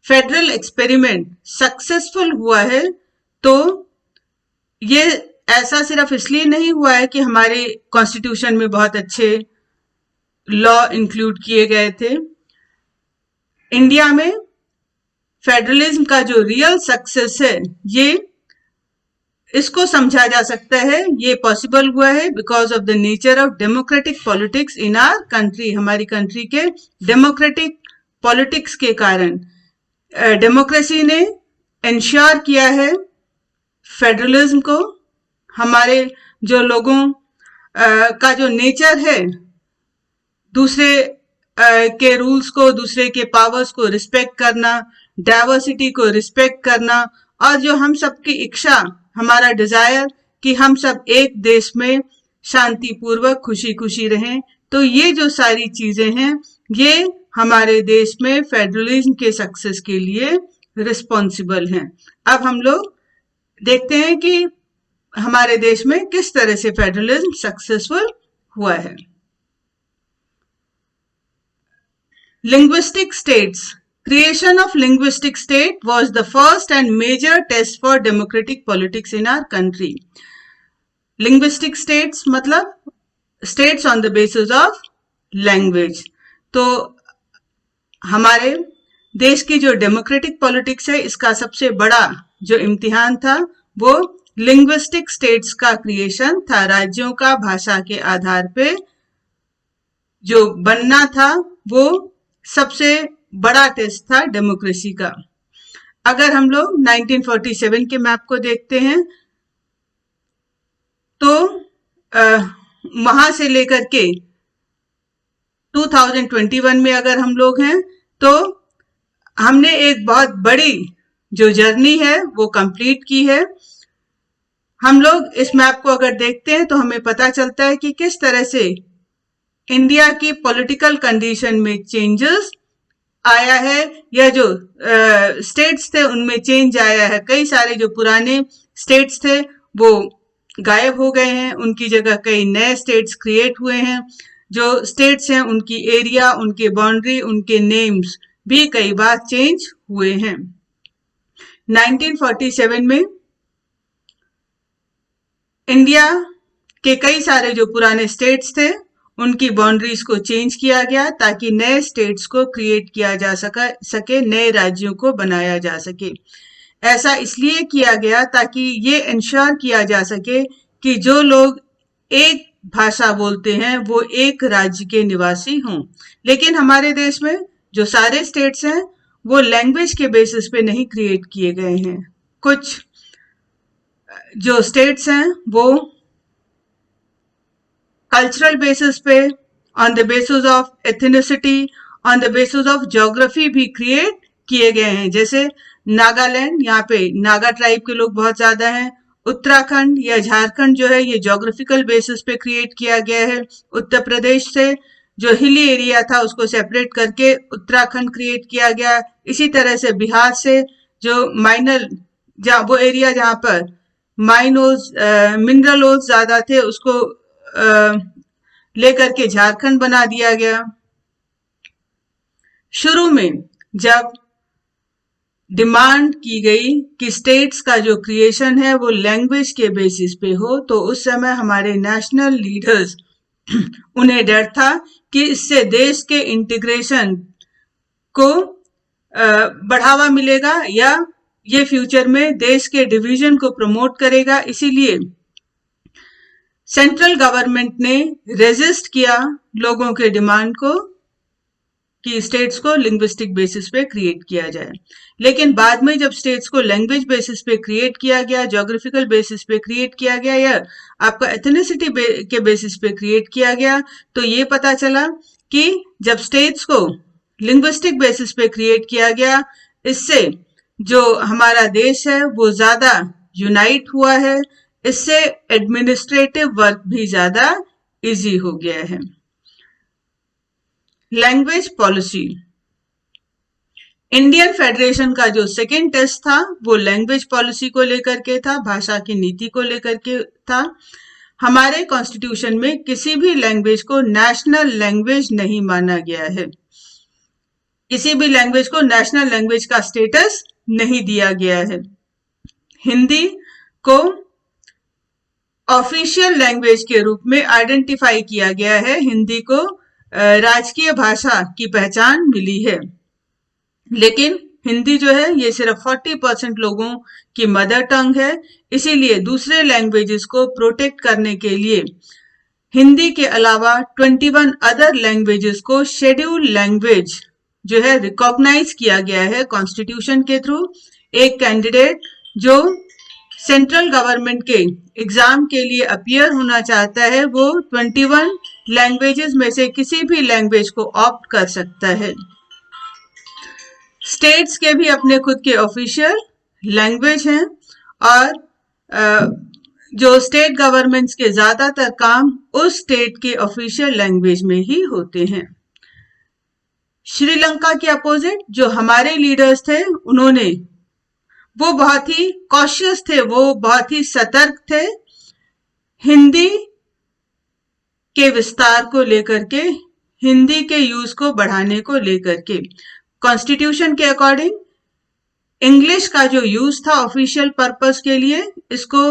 फेडरल एक्सपेरिमेंट सक्सेसफुल हुआ है तो ये ऐसा सिर्फ इसलिए नहीं हुआ है कि हमारे कॉन्स्टिट्यूशन में बहुत अच्छे लॉ इंक्लूड किए गए थे। इंडिया में फेडरलिज्म का जो रियल सक्सेस है ये इसको समझा जा सकता है, ये पॉसिबल हुआ है because of the nature of democratic politics in our country. हमारी कंट्री के डेमोक्रेटिक पॉलिटिक्स के कारण डेमोक्रेसी ने इंश्योर किया है फेडरलिज्म को। हमारे जो लोगों का जो नेचर है दूसरे के रूल्स को, दूसरे के पावर्स को रिस्पेक्ट करना, डाइवर्सिटी को रिस्पेक्ट करना, और जो हम सबकी इच्छा, हमारा डिजायर कि हम सब एक देश में शांतिपूर्वक खुशी खुशी रहें, तो ये जो सारी चीजें हैं ये हमारे देश में फेडरलिज्म के सक्सेस के लिए रिस्पॉन्सिबल हैं। अब हम लोग देखते हैं कि हमारे देश में किस तरह से फेडरलिज्म सक्सेसफुल हुआ है। Linguistic states. Creation of linguistic state was the first and major test for democratic politics in our country. Linguistic states मतलब states on the basis of language। तो हमारे देश की जो डेमोक्रेटिक पॉलिटिक्स है इसका सबसे बड़ा जो इम्तिहान था वो लिंग्विस्टिक स्टेट्स का क्रिएशन था। राज्यों का भाषा के आधार पे जो बनना था वो सबसे बड़ा टेस्ट था डेमोक्रेसी का। अगर हम लोग 1947 के मैप को देखते हैं तो वहां से लेकर के 2021 में अगर हम लोग हैं तो हमने एक बहुत बड़ी जो जर्नी है वो कंप्लीट की है। हम लोग इस मैप को अगर देखते हैं तो हमें पता चलता है कि किस तरह से इंडिया की पॉलिटिकल कंडीशन में चेंजेस आया है, या जो स्टेट्स थे उनमें चेंज आया है। कई सारे जो पुराने स्टेट्स थे वो गायब हो गए हैं, उनकी जगह कई नए स्टेट्स क्रिएट हुए हैं। जो स्टेट्स हैं उनकी एरिया, उनके बाउंड्री, उनके नेम्स भी कई बार चेंज हुए हैं। 1947 में इंडिया के कई सारे जो पुराने स्टेट्स थे उनकी बाउंड्रीज को चेंज किया गया ताकि नए स्टेट्स को क्रिएट किया जा सके, नए राज्यों को बनाया जा सके। ऐसा इसलिए किया गया ताकि ये इंश्योर किया जा सके कि जो लोग एक भाषा बोलते हैं वो एक राज्य के निवासी हों। लेकिन हमारे देश में जो सारे स्टेट्स हैं वो लैंग्वेज के बेसिस पे नहीं क्रिएट किए गए हैं। कुछ जो स्टेट्स हैं वो कल्चरल बेसिस पे, on the basis of ethnicity, on the basis of geography भी क्रिएट किए गए हैं। जैसे नागालैंड, यहाँ पे नागा ट्राइब के लोग बहुत ज्यादा हैं। उत्तराखंड या झारखंड जो है ये ज्योग्राफिकल बेसिस पे क्रिएट किया गया है। उत्तर प्रदेश से जो हिली एरिया था उसको सेपरेट करके उत्तराखंड क्रिएट किया गया। इसी तरह से बिहार से जो माइनर वो एरिया जहाँ पर मिनरल ज्यादा थे उसको लेकर के झारखंड बना दिया गया। शुरू में जब डिमांड की गई कि स्टेट्स का जो क्रिएशन है वो लैंग्वेज के बेसिस पे हो, तो उस समय हमारे नेशनल लीडर्स उन्हें डर था कि इससे देश के इंटीग्रेशन को बढ़ावा मिलेगा या ये फ्यूचर में देश के डिवीजन को प्रमोट करेगा। इसीलिए सेंट्रल गवर्नमेंट ने रेजिस्ट किया लोगों के डिमांड को कि स्टेट्स को लिंग्विस्टिक बेसिस पे क्रिएट किया जाए, लेकिन बाद में जब स्टेट्स को लैंग्वेज बेसिस पे क्रिएट किया गया, ज्योग्राफिकल बेसिस पे क्रिएट किया गया या आपका एथनिसिटी के बेसिस पे क्रिएट किया गया, तो ये पता चला कि जब स्टेट्स को लिंग्विस्टिक बेसिस पे क्रिएट किया गया, इससे जो हमारा देश है वो ज्यादा यूनाइट हुआ है, इससे एडमिनिस्ट्रेटिव वर्क भी ज्यादा इजी हो गया है। लैंग्वेज पॉलिसी, इंडियन फेडरेशन का जो सेकेंड टेस्ट था वो लैंग्वेज पॉलिसी को लेकर के था, भाषा की नीति को लेकर के था। हमारे कॉन्स्टिट्यूशन में किसी भी लैंग्वेज को नेशनल लैंग्वेज नहीं माना गया है, किसी भी लैंग्वेज को नेशनल लैंग्वेज का स्टेटस नहीं दिया गया है। हिंदी को ऑफिशियल लैंग्वेज के रूप में आइडेंटिफाई किया गया है, हिंदी को राजकीय भाषा की पहचान मिली है, लेकिन हिंदी जो है ये सिर्फ 40% लोगों की मदर टंग है, इसीलिए दूसरे लैंग्वेजेस को प्रोटेक्ट करने के लिए हिंदी के अलावा 21 अदर लैंग्वेजेस को शेड्यूल लैंग्वेज जो है रिकॉग्नाइज किया गया है कॉन्स्टिट्यूशन के थ्रू। एक कैंडिडेट जो सेंट्रल गवर्नमेंट के एग्जाम के लिए अपीयर होना चाहता है वो 21 लैंग्वेजेस में से किसी भी लैंग्वेज को ऑप्ट कर सकता है। स्टेट्स के भी अपने खुद के ऑफिशियल लैंग्वेज हैं और जो स्टेट गवर्नमेंट्स के ज्यादातर काम उस स्टेट के ऑफिशियल लैंग्वेज में ही होते हैं। श्रीलंका के अपोजिट जो हमारे लीडर्स थे उन्होंने वो बहुत ही कॉशियस थे, वो बहुत ही सतर्क थे हिंदी के विस्तार को लेकर के, हिंदी के यूज को बढ़ाने को लेकर के। कॉन्स्टिट्यूशन के अकॉर्डिंग इंग्लिश का जो यूज था ऑफिशियल पर्पस के लिए, इसको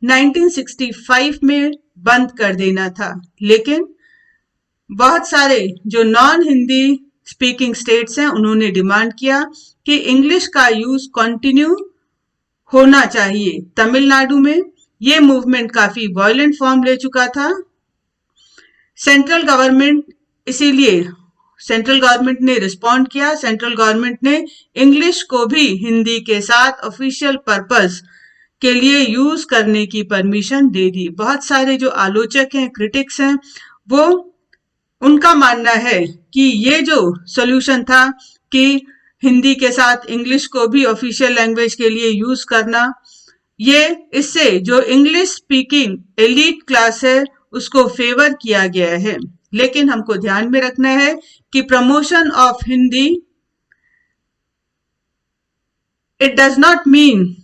1965 में बंद कर देना था, लेकिन बहुत सारे जो नॉन हिंदी स्पीकिंग स्टेट्स हैं उन्होंने डिमांड किया कि इंग्लिश का यूज कंटिन्यू होना चाहिए। तमिलनाडु में ये मूवमेंट काफी वायलेंट फॉर्म ले चुका था। सेंट्रल गवर्नमेंट ने रिस्पॉन्ड किया, सेंट्रल गवर्नमेंट ने इंग्लिश को भी हिंदी के साथ ऑफिशियल पर्पस के लिए यूज करने की परमिशन दे दी। बहुत सारे जो आलोचक हैं, क्रिटिक्स हैं, वो उनका मानना है कि ये जो सॉल्यूशन था कि हिंदी के साथ इंग्लिश को भी ऑफिशियल लैंग्वेज के लिए यूज करना, ये इससे जो इंग्लिश स्पीकिंग एलीट क्लास है उसको फेवर किया गया है। लेकिन हमको ध्यान में रखना है कि promotion of Hindi it does not mean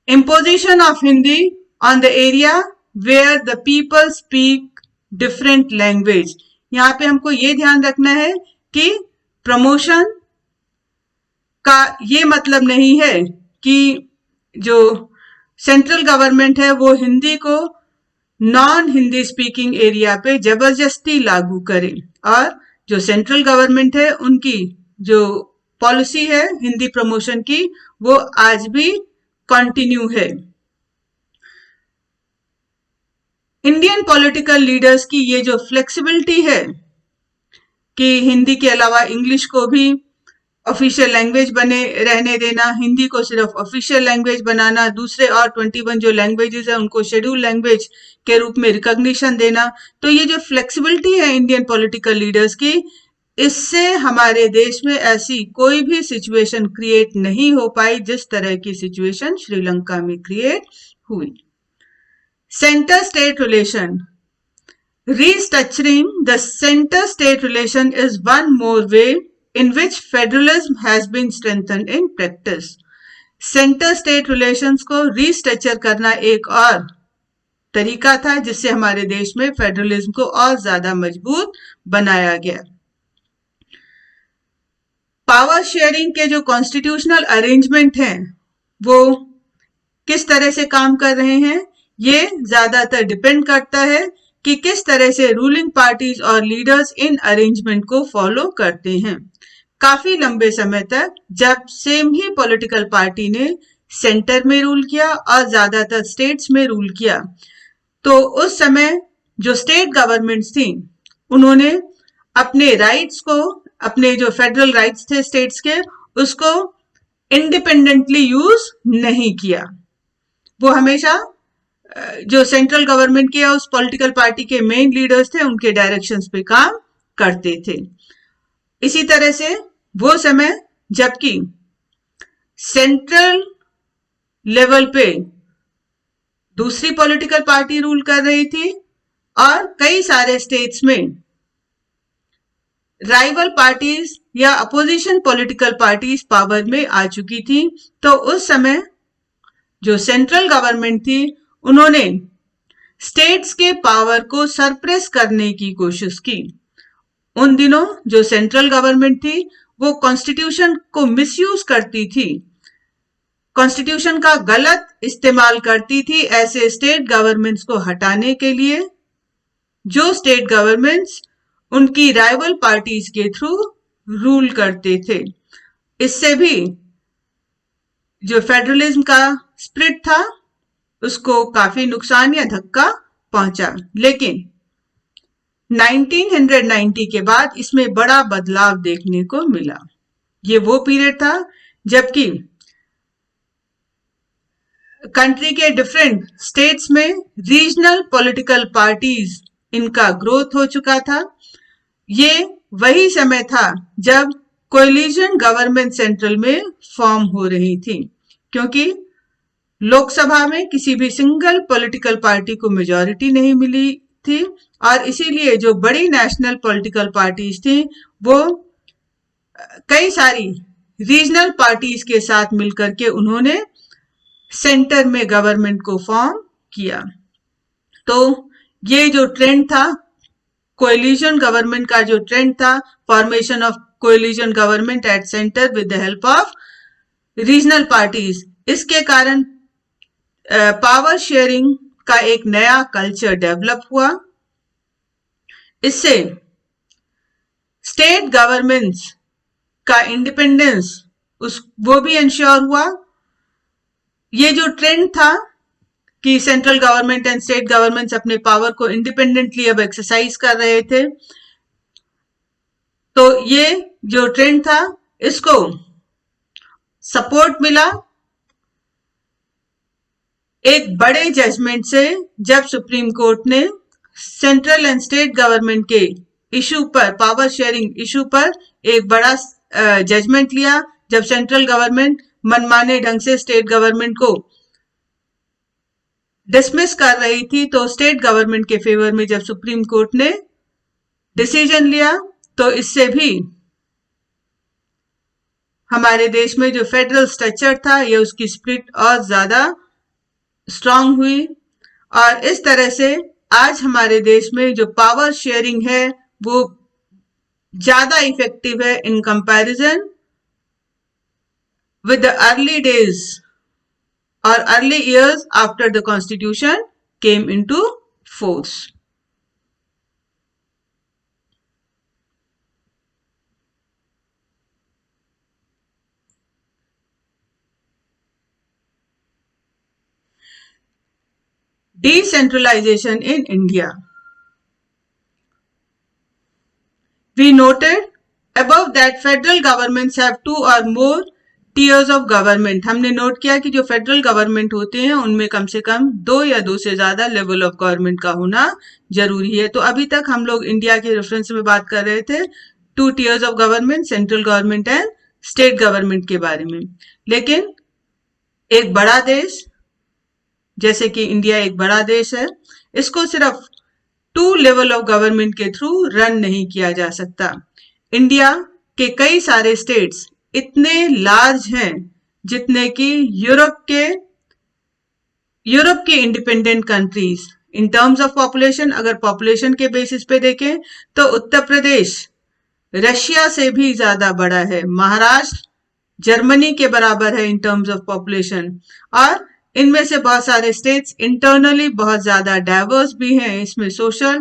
imposition of Hindi on the area where the people speak different language। यहाँ पे हमको ये ध्यान रखना है कि प्रमोशन का ये मतलब नहीं है कि जो सेंट्रल गवर्नमेंट है वो हिंदी को नॉन हिंदी स्पीकिंग एरिया पे जबरदस्ती लागू करे, और जो सेंट्रल गवर्नमेंट है उनकी जो पॉलिसी है हिंदी प्रमोशन की वो आज भी कंटिन्यू है। इंडियन पॉलिटिकल लीडर्स की ये जो फ्लेक्सिबिलिटी है कि हिंदी के अलावा इंग्लिश को भी ऑफिशियल लैंग्वेज बने रहने देना, हिंदी को सिर्फ ऑफिशियल लैंग्वेज बनाना, दूसरे और 21 जो लैंग्वेजेस है उनको शेड्यूल लैंग्वेज के रूप में रिकॉग्निशन देना, तो ये जो फ्लेक्सिबिलिटी है इंडियन पॉलिटिकल लीडर्स की, इससे हमारे देश में ऐसी कोई भी सिचुएशन क्रिएट नहीं हो पाई जिस तरह की सिचुएशन श्रीलंका में क्रिएट हुई। Centre state relation, restructuring the center state relation is one more way in which federalism has been strengthened in practice। Centre state relations को रीस्ट्रक्चर करना एक और तरीका था जिससे हमारे देश में फेडरलिज्म को और ज्यादा मजबूत बनाया गया। पावर शेयरिंग के जो कॉन्स्टिट्यूशनल अरेंजमेंट हैं वो किस तरह से काम कर रहे हैं, ये ज्यादातर डिपेंड करता है कि किस तरह से रूलिंग पार्टीज और लीडर्स इन अरेंजमेंट को फॉलो करते हैं। काफी लंबे समय तक जब सेम ही पॉलिटिकल पार्टी ने सेंटर में रूल किया और ज्यादातर स्टेट्स में रूल किया। तो उस समय जो स्टेट गवर्नमेंट्स थी उन्होंने अपने राइट्स को, अपने जो फेडरल राइट्स थे स्टेट्स के, उसको इंडिपेंडेंटली यूज नहीं किया। वो हमेशा जो सेंट्रल गवर्नमेंट के या उस पॉलिटिकल पार्टी के मेन लीडर्स थे उनके डायरेक्शंस पे काम करते थे। इसी तरह से वो समय जबकि सेंट्रल लेवल पे दूसरी पॉलिटिकल पार्टी रूल कर रही थी और कई सारे स्टेट्स में राइवल पार्टीज या अपोजिशन पॉलिटिकल पार्टीज पावर में आ चुकी थी। तो उस समय जो सेंट्रल गवर्नमेंट थी उन्होंने स्टेट्स के पावर को सरप्रेस करने की कोशिश की। उन दिनों जो सेंट्रल गवर्नमेंट थी वो कॉन्स्टिट्यूशन को मिसयूज करती थी, कॉन्स्टिट्यूशन का गलत इस्तेमाल करती थी ऐसे स्टेट गवर्नमेंट्स को हटाने के लिए, जो स्टेट गवर्नमेंट्स उनकी राइवल पार्टीज के थ्रू रूल करते थे। इससे भी जो फेडरलिज्म का स्पिरिट था उसको काफी नुकसान या धक्का पहुंचा। लेकिन 1990 के बाद इसमें बड़ा बदलाव देखने को मिला। ये वो पीरियड था जबकि कंट्री के डिफरेंट स्टेट्स में रीजनल पॉलिटिकल पार्टीज इनका ग्रोथ हो चुका था। ये वही समय था जब कोएलिशन गवर्नमेंट सेंट्रल में फॉर्म हो रही थी, क्योंकि लोकसभा में किसी भी सिंगल पॉलिटिकल पार्टी को मेजॉरिटी नहीं मिली थी और इसीलिए जो बड़ी नेशनल पॉलिटिकल पार्टीज थी वो कई सारी रीजनल पार्टीज के साथ मिलकर के उन्होंने सेंटर में गवर्नमेंट को फॉर्म किया। तो ये जो ट्रेंड था कोएलिशन गवर्नमेंट का, जो ट्रेंड था formation of coalition government at centre with the help of regional parties, इसके कारण पावर शेयरिंग का एक नया कल्चर डेवलप हुआ। इससे स्टेट गवर्नमेंट्स का इंडिपेंडेंस वो भी इंश्योर हुआ। ये जो ट्रेंड था कि central government and state governments अपने पावर को इंडिपेंडेंटली अब एक्सरसाइज कर रहे थे, तो ये जो ट्रेंड था इसको सपोर्ट मिला एक बड़े जजमेंट से, जब सुप्रीम कोर्ट ने सेंट्रल एंड स्टेट गवर्नमेंट के इशू पर, पावर शेयरिंग इशू पर एक बड़ा जजमेंट लिया। जब सेंट्रल गवर्नमेंट मनमाने ढंग से स्टेट गवर्नमेंट को डिसमिस कर रही थी, तो स्टेट गवर्नमेंट के फेवर में जब सुप्रीम कोर्ट ने डिसीजन लिया तो इससे भी हमारे देश में जो फेडरल स्ट्रक्चर था ये उसकी स्पिरिट और ज्यादा स्ट्रांग हुई। और इस तरह से आज हमारे देश में जो पावर शेयरिंग है वो ज्यादा इफेक्टिव है in comparison with the early days or early years after the constitution came into force. Decentralization in India. We noted above that federal governments have two or more tears of government. हमने note किया कि जो federal government होते हैं उनमें कम से कम 2 या 2 से ज्यादा लेवल ऑफ गवर्नमेंट का होना जरूरी है। तो अभी तक हम लोग इंडिया के रेफरेंस में बात कर रहे थे 2 tears of government, central government and state government के बारे में। लेकिन एक बड़ा देश जैसे कि इंडिया एक बड़ा देश है, इसको सिर्फ 2 लेवल ऑफ गवर्नमेंट के थ्रू रन नहीं किया जा सकता। इंडिया के कई सारे स्टेट्स इतने लार्ज हैं जितने कि यूरोप के independent countries in terms of population. अगर पॉपुलेशन के बेसिस पे देखें तो उत्तर प्रदेश रशिया से भी ज्यादा बड़ा है, महाराष्ट्र जर्मनी के बराबर है इन टर्म्स ऑफ पॉपुलेशन, और इनमें से बहुत सारे स्टेट्स इंटरनली बहुत ज्यादा डाइवर्स भी हैं। इसमें सोशल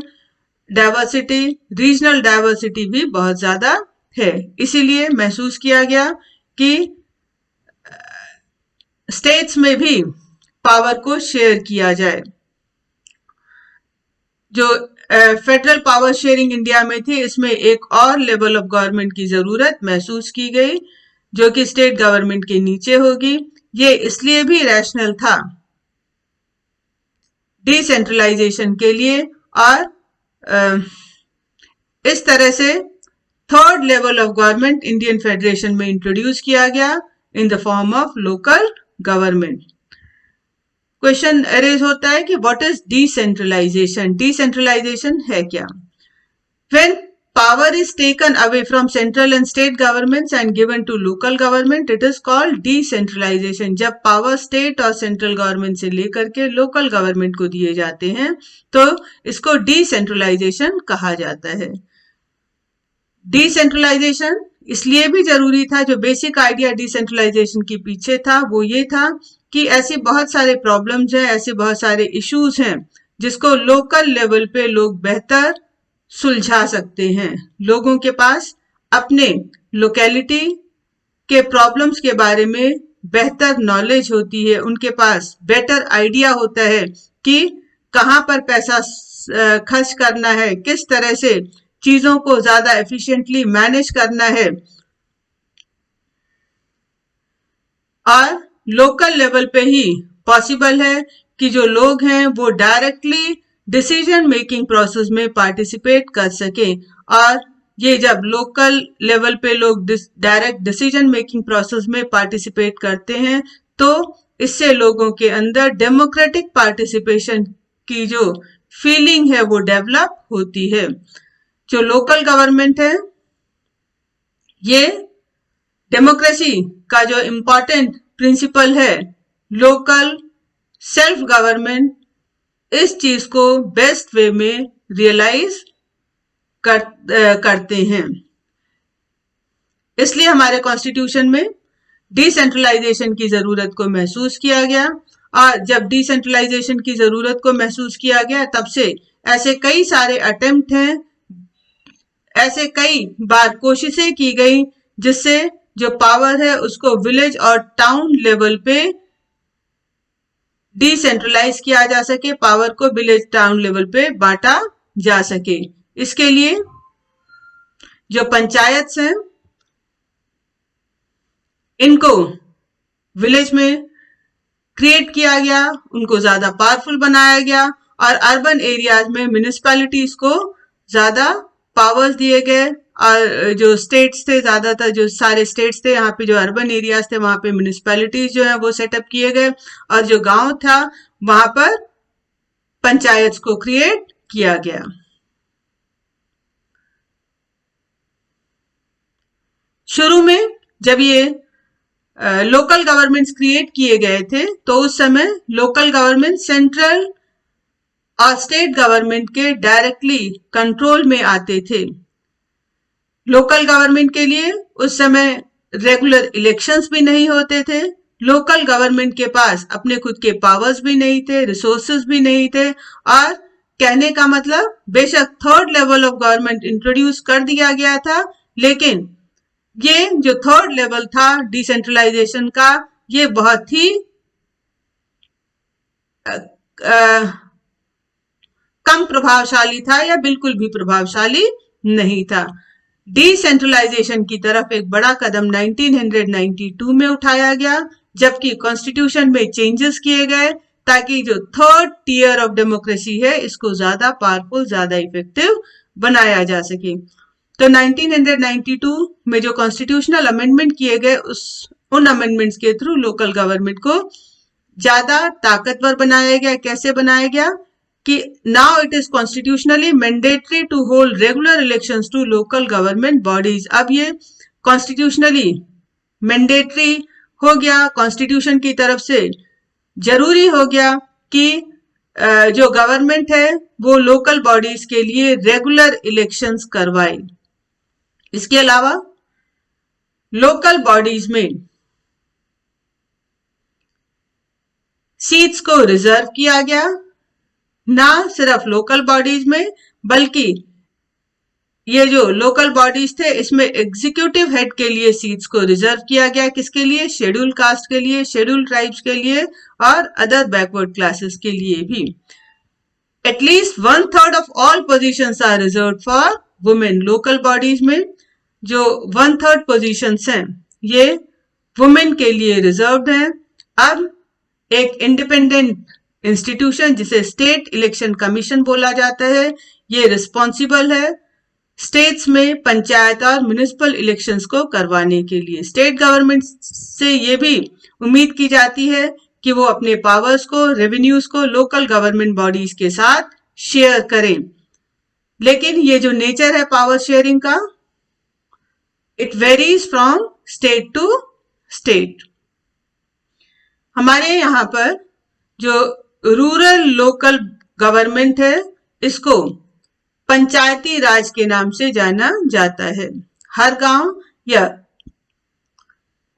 डाइवर्सिटी, रीजनल डाइवर्सिटी भी बहुत ज्यादा है। इसीलिए महसूस किया गया कि स्टेट्स में भी पावर को शेयर किया जाए। जो फेडरल पावर शेयरिंग इंडिया में थी, इसमें एक और लेवल ऑफ गवर्नमेंट की जरूरत महसूस की गई जो कि स्टेट गवर्नमेंट के नीचे होगी। ये इसलिए भी रैशनल था डिसेंट्रलाइजेशन के लिए, और इस तरह से third level of government Indian federation में इंट्रोड्यूस किया गया in the form of local government. Question raise होता है कि व्हाट इज डिसेंट्रलाइजेशन? डिसेंट्रलाइजेशन है क्या? When power is taken away from central and state governments and given to local government, it is called decentralisation. जब power state और central government से लेकर के लोकल गवर्नमेंट को दिए जाते हैं तो इसको डिसेंट्रलाइजेशन कहा जाता है। डिसेंट्रलाइजेशन इसलिए भी जरूरी था, जो बेसिक आइडिया डिसेंट्रलाइजेशन के पीछे था वो ये था कि ऐसे बहुत सारे प्रॉब्लम्स हैं, ऐसे बहुत सारे इश्यूज हैं जिसको लोकल लेवल पे लोग बेहतर सुलझा सकते हैं। लोगों के पास अपने लोकेलिटी के प्रॉब्लम्स के बारे में बेहतर नॉलेज होती है, उनके पास बेटर आइडिया होता है कि कहाँ पर पैसा खर्च करना है, किस तरह से चीजों को ज्यादा एफिशिएंटली मैनेज करना है। और लोकल लेवल पे ही पॉसिबल है कि जो लोग हैं वो डायरेक्टली डिसीजन मेकिंग प्रोसेस में पार्टिसिपेट कर सके। और ये जब लोकल लेवल पे लोग डायरेक्ट डिसीजन मेकिंग प्रोसेस में पार्टिसिपेट करते हैं तो इससे लोगों के अंदर डेमोक्रेटिक पार्टिसिपेशन की जो फीलिंग है वो डेवलप होती है। जो लोकल गवर्नमेंट है, ये डेमोक्रेसी का जो इम्पोर्टेंट प्रिंसिपल है, लोकल सेल्फ गवर्नमेंट, इस चीज को बेस्ट वे में रियलाइज करते हैं। इसलिए हमारे कॉन्स्टिट्यूशन में डिसेंट्रलाइजेशन की जरूरत को महसूस किया गया। और जब डिसेंट्रलाइजेशन की जरूरत को महसूस किया गया तब से ऐसे कई सारे अटेम्प्ट हैं, ऐसे कई बार कोशिशें की गई जिससे जो पावर है उसको विलेज और टाउन लेवल पे डिसेंट्रलाइज किया जा सके, पावर को विलेज टाउन लेवल पे बांटा जा सके। इसके लिए जो पंचायत हैं इनको विलेज में क्रिएट किया गया, उनको ज्यादा पावरफुल बनाया गया, और अर्बन एरियाज में म्युनिसिपैलिटीज को ज्यादा पावर्स दिए गए। और जो स्टेट्स थे, ज्यादातर जो सारे स्टेट्स थे, यहाँ पे जो अर्बन एरियाज थे वहां पे म्युनिसिपैलिटीज जो है वो सेटअप किए गए, और जो गांव था वहां पर पंचायत को क्रिएट किया गया। शुरू में जब ये लोकल गवर्नमेंट्स क्रिएट किए गए थे तो उस समय लोकल गवर्नमेंट सेंट्रल और स्टेट गवर्नमेंट के डायरेक्टली कंट्रोल में आते थे। लोकल गवर्नमेंट के लिए उस समय रेगुलर इलेक्शंस भी नहीं होते थे, लोकल गवर्नमेंट के पास अपने खुद के पावर्स भी नहीं थे, रिसोर्सेज भी नहीं थे। और कहने का मतलब, बेशक third level of government introduce कर दिया गया था, लेकिन ये जो थर्ड लेवल था डिसेंट्रलाइजेशन का, ये बहुत ही कम प्रभावशाली था या बिल्कुल भी प्रभावशाली नहीं था। डिसेंट्रलाइजेशन की तरफ एक बड़ा कदम 1992 में उठाया गया, जबकि कॉन्स्टिट्यूशन में चेंजेस किए गए ताकि जो थर्ड टियर ऑफ डेमोक्रेसी है इसको ज्यादा पावरफुल, ज्यादा इफेक्टिव बनाया जा सके। तो 1992 में जो कॉन्स्टिट्यूशनल अमेंडमेंट किए गए उन अमेंडमेंट्स के थ्रू लोकल गवर्नमेंट को ज्यादा ताकतवर बनाया गया। कैसे बनाया गया कि now it is constitutionally mandatory to hold regular elections to local government bodies. अब ये कॉन्स्टिट्यूशनली मैंडेटरी हो गया, कॉन्स्टिट्यूशन की तरफ से जरूरी हो गया कि जो गवर्नमेंट है वो लोकल बॉडीज के लिए रेगुलर इलेक्शंस करवाए। इसके अलावा लोकल बॉडीज में सीट्स को रिजर्व किया गया, ना सिर्फ लोकल बॉडीज में बल्कि ये जो लोकल बॉडीज थे इसमें एग्जीक्यूटिव हेड के लिए सीट्स को रिजर्व किया गया, किसके लिए? शेड्यूल कास्ट के लिए, शेड्यूल ट्राइब्स के लिए और अदर बैकवर्ड क्लासेस के लिए भी। At least 1/3 of all positions are reserved for women. Local bodies में जो 1/3 पोजीशंस हैं ये वुमेन के लिए रिजर्व्ड हैं। अब एक इंडिपेंडेंट इंस्टीट्यूशन जिसे स्टेट इलेक्शन कमीशन बोला जाता है, ये रिस्पॉन्सिबल है स्टेट्स में पंचायत और म्युनिसिपल इलेक्शंस को करवाने के लिए। स्टेट गवर्नमेंट से ये भी उम्मीद की जाती है कि वो अपने पावर्स को, रेवेन्यूज को लोकल गवर्नमेंट बॉडीज के साथ शेयर करें। लेकिन ये जो नेचर है पावर शेयरिंग का, it varies from state to state. हमारे यहाँ पर जो रूरल लोकल गवर्नमेंट है इसको पंचायती राज के नाम से जाना जाता है। हर गांव या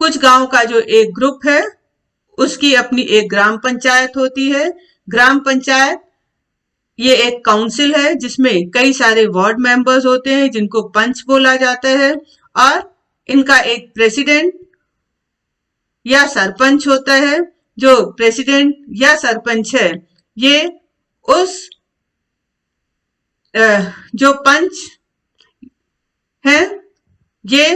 कुछ गांव का जो एक ग्रुप है उसकी अपनी एक ग्राम पंचायत होती है। ग्राम पंचायत ये एक काउंसिल है जिसमें कई सारे वार्ड मेंबर्स होते हैं जिनको पंच बोला जाता है, और इनका एक प्रेसिडेंट या सरपंच होता है। जो प्रेसिडेंट या सरपंच है ये उस जो पंच है ये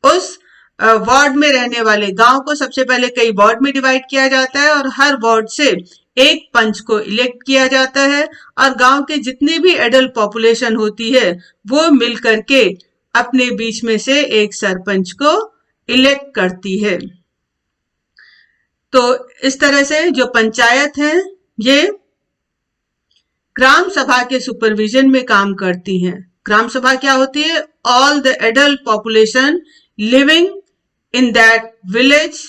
उस वार्ड में रहने वाले गांव को सबसे पहले कई वार्ड में डिवाइड किया जाता है और हर वार्ड से एक पंच को इलेक्ट किया जाता है, और गांव के जितनी भी एडल्ट पॉपुलेशन होती है वो मिलकर के अपने बीच में से एक सरपंच को इलेक्ट करती है। तो इस तरह से जो पंचायत है ये ग्राम सभा के सुपरविजन में काम करती हैं। ग्राम सभा क्या होती है? All the adult population living in that village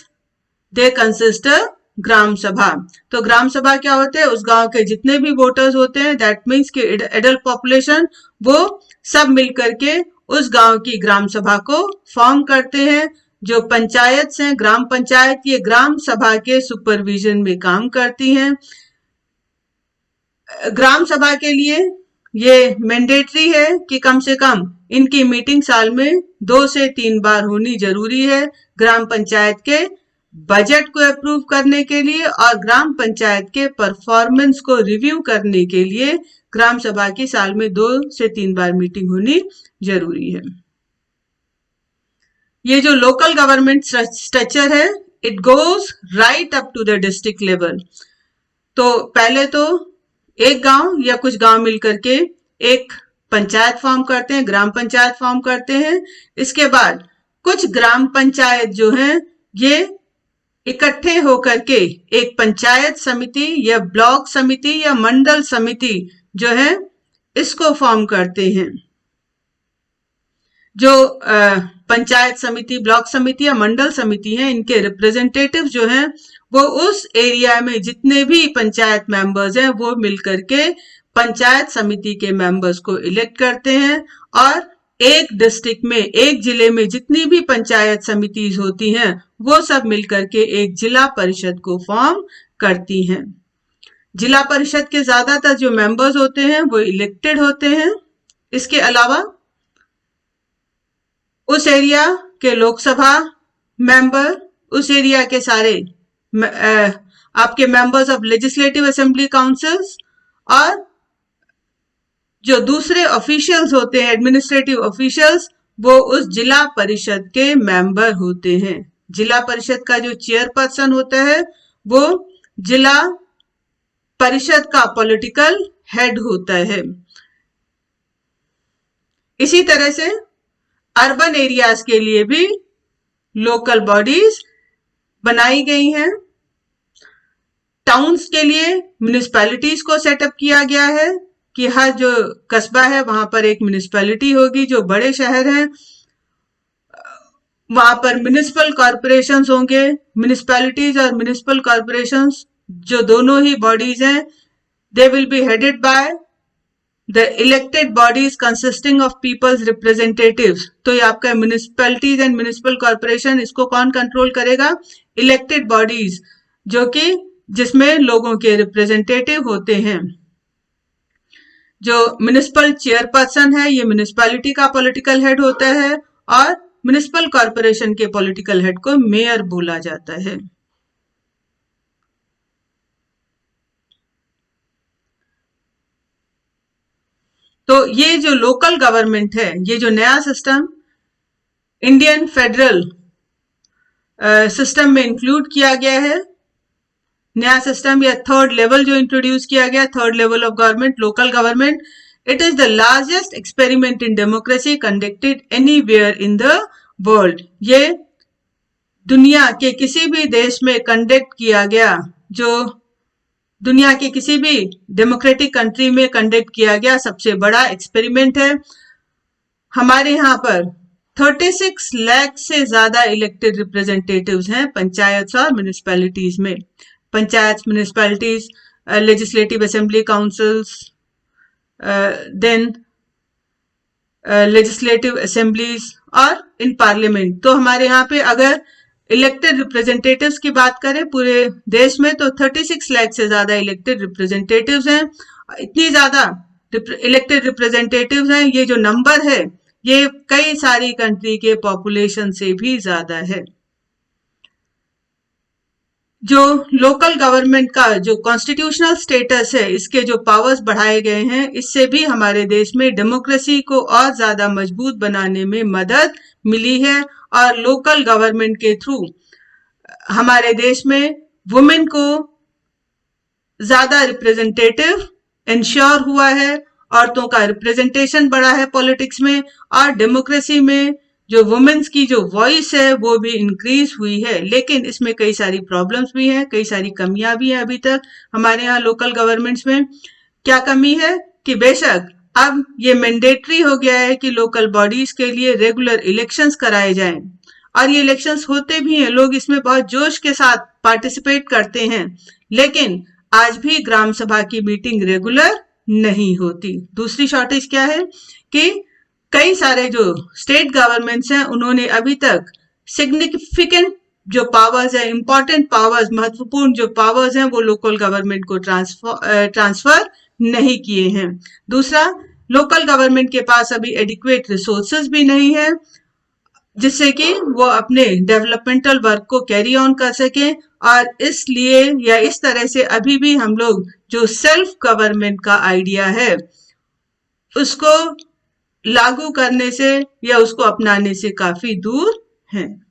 they consist a gram sabha. तो ग्राम सभा क्या होते हैं? उस गांव के जितने भी वोटर्स होते हैं, दैट मीन्स कि एडल्ट पॉपुलेशन, वो सब मिलकर के उस गांव की ग्राम सभा को फॉर्म करते हैं। जो पंचायत हैं, ग्राम पंचायत, ये ग्राम सभा के सुपरविजन में काम करती हैं। ग्राम सभा के लिए ये मैंडेटरी है कि कम से कम इनकी मीटिंग साल में 2 से 3 बार होनी जरूरी है, ग्राम पंचायत के बजट को अप्रूव करने के लिए और ग्राम पंचायत के परफॉर्मेंस को रिव्यू करने के लिए ग्राम सभा की साल में 2 से 3 बार मीटिंग होनी जरूरी है। ये जो लोकल गवर्नमेंट स्ट्रक्चर है, it goes right up to the district level. तो पहले तो एक गांव या कुछ गांव मिलकर के एक पंचायत फॉर्म करते हैं, ग्राम पंचायत फॉर्म करते हैं। इसके बाद कुछ ग्राम पंचायत जो हैं ये इकट्ठे होकर के एक पंचायत समिति या ब्लॉक समिति या मंडल समिति जो है इसको फॉर्म करते हैं। जो पंचायत समिति, ब्लॉक समिति या मंडल समिति है, इनके रिप्रेजेंटेटिव जो हैं वो उस एरिया में जितने भी पंचायत मेंबर्स हैं वो मिलकर के पंचायत समिति के मेंबर्स को इलेक्ट करते हैं, और एक डिस्ट्रिक्ट में, एक जिले में जितनी भी पंचायत समिति होती हैं वो सब मिलकर के एक जिला परिषद को फॉर्म करती हैं। जिला परिषद के ज्यादातर जो मेंबर्स होते हैं वो इलेक्टेड होते हैं। इसके अलावा उस एरिया के लोकसभा मेंबर, उस एरिया के सारे आपके members of legislative assembly councils, और जो दूसरे ऑफिशियल्स होते हैं, एडमिनिस्ट्रेटिव ऑफिशियल्स, वो उस जिला परिषद के मेंबर होते हैं। जिला परिषद का जो चेयरपर्सन होता है वो जिला परिषद का पॉलिटिकल हेड होता है। इसी तरह से अर्बन एरियाज के लिए भी लोकल बॉडीज बनाई गई हैं। टाउन्स के लिए म्युनिसिपैलिटीज को सेटअप किया गया है कि हर जो कस्बा है वहां पर एक म्युनिसिपैलिटी होगी। जो बड़े शहर हैं वहां पर म्युनिसिपल कॉर्पोरेशंस होंगे। म्युनिसिपैलिटीज और म्युनिसिपल कॉर्पोरेशंस जो दोनों ही बॉडीज हैं, they will be headed by the elected bodies consisting of people's representatives. तो ये आपका म्युनिसिपैलिटीज एंड म्युनिसिपल कॉर्पोरेशन, इसको कौन कंट्रोल करेगा? इलेक्टेड बॉडीज, जो कि जिसमें लोगों के रिप्रेजेंटेटिव होते हैं। जो म्युनिसिपल चेयरपर्सन है, ये म्युनिसिपैलिटी का पॉलिटिकल हेड होता है, और म्युनिसिपल कॉर्पोरेशन के पॉलिटिकल हेड को मेयर बोला जाता है। तो ये जो लोकल गवर्नमेंट है, ये जो नया सिस्टम इंडियन फेडरल सिस्टम में इंक्लूड किया गया है, नया सिस्टम या थर्ड लेवल जो इंट्रोड्यूस किया गया, third level of government, local government, it is the largest experiment in democracy conducted anywhere in the world. ये दुनिया के किसी भी देश में कंडक्ट किया गया, जो दुनिया के किसी भी डेमोक्रेटिक कंट्री में कंडक्ट किया गया सबसे बड़ा एक्सपेरिमेंट है। हमारे यहाँ पर 36 लाख से ज्यादा इलेक्टेड रिप्रेजेंटेटिव्स हैं पंचायत और म्यूनिसिपैलिटीज में। Panchayat, municipalities, legislative assembly councils, then legislative assemblies और इन पार्लियामेंट। तो हमारे यहाँ पे अगर इलेक्टेड रिप्रेजेंटेटिव्स की बात करें पूरे देश में, तो 36 लाख से ज्यादा इलेक्टेड रिप्रेजेंटेटिव्स हैं। इतनी ज्यादा इलेक्टेड रिप्रेजेंटेटिव्स हैं, ये जो नंबर है ये कई सारी कंट्री के पॉपुलेशन से भी ज्यादा है। जो लोकल गवर्नमेंट का जो कॉन्स्टिट्यूशनल स्टेटस है, इसके जो पावर्स बढ़ाए गए हैं, इससे भी हमारे देश में डेमोक्रेसी को और ज्यादा मजबूत बनाने में मदद मिली है। और लोकल गवर्नमेंट के थ्रू हमारे देश में वुमेन को ज्यादा रिप्रेजेंटेटिव इंश्योर हुआ है, औरतों का रिप्रेजेंटेशन बढ़ा है पॉलिटिक्स में, और डेमोक्रेसी में जो वुमेन्स की जो वॉइस है वो भी इंक्रीज हुई है। लेकिन इसमें कई सारी प्रॉब्लम्स भी हैं, कई सारी कमियां भी हैं अभी तक हमारे यहाँ लोकल गवर्नमेंट्स में। क्या कमी है कि बेशक अब ये मैंडेटरी हो गया है कि लोकल बॉडीज के लिए रेगुलर इलेक्शंस कराए जाएं, और ये इलेक्शंस होते भी हैं, लोग इसमें बहुत जोश के साथ पार्टिसिपेट करते हैं, लेकिन आज भी ग्राम सभा की मीटिंग रेगुलर नहीं होती। दूसरी शॉर्टेज क्या है कि कई सारे जो स्टेट गवर्नमेंट्स हैं उन्होंने अभी तक सिग्निफिकेंट जो पावर्स है, इंपॉर्टेंट पावर्स, महत्वपूर्ण जो पावर्स हैं वो लोकल गवर्नमेंट को ट्रांसफर नहीं किए हैं। दूसरा, लोकल गवर्नमेंट के पास अभी एडिक्वेट रिसोर्सेज भी नहीं है जिससे कि वो अपने डेवलपमेंटल वर्क को कैरी ऑन कर सके, और इसलिए या इस तरह से अभी भी हम लोग जो सेल्फ गवर्नमेंट का आइडिया है उसको लागू करने से या उसको अपनाने से काफी दूर हैं।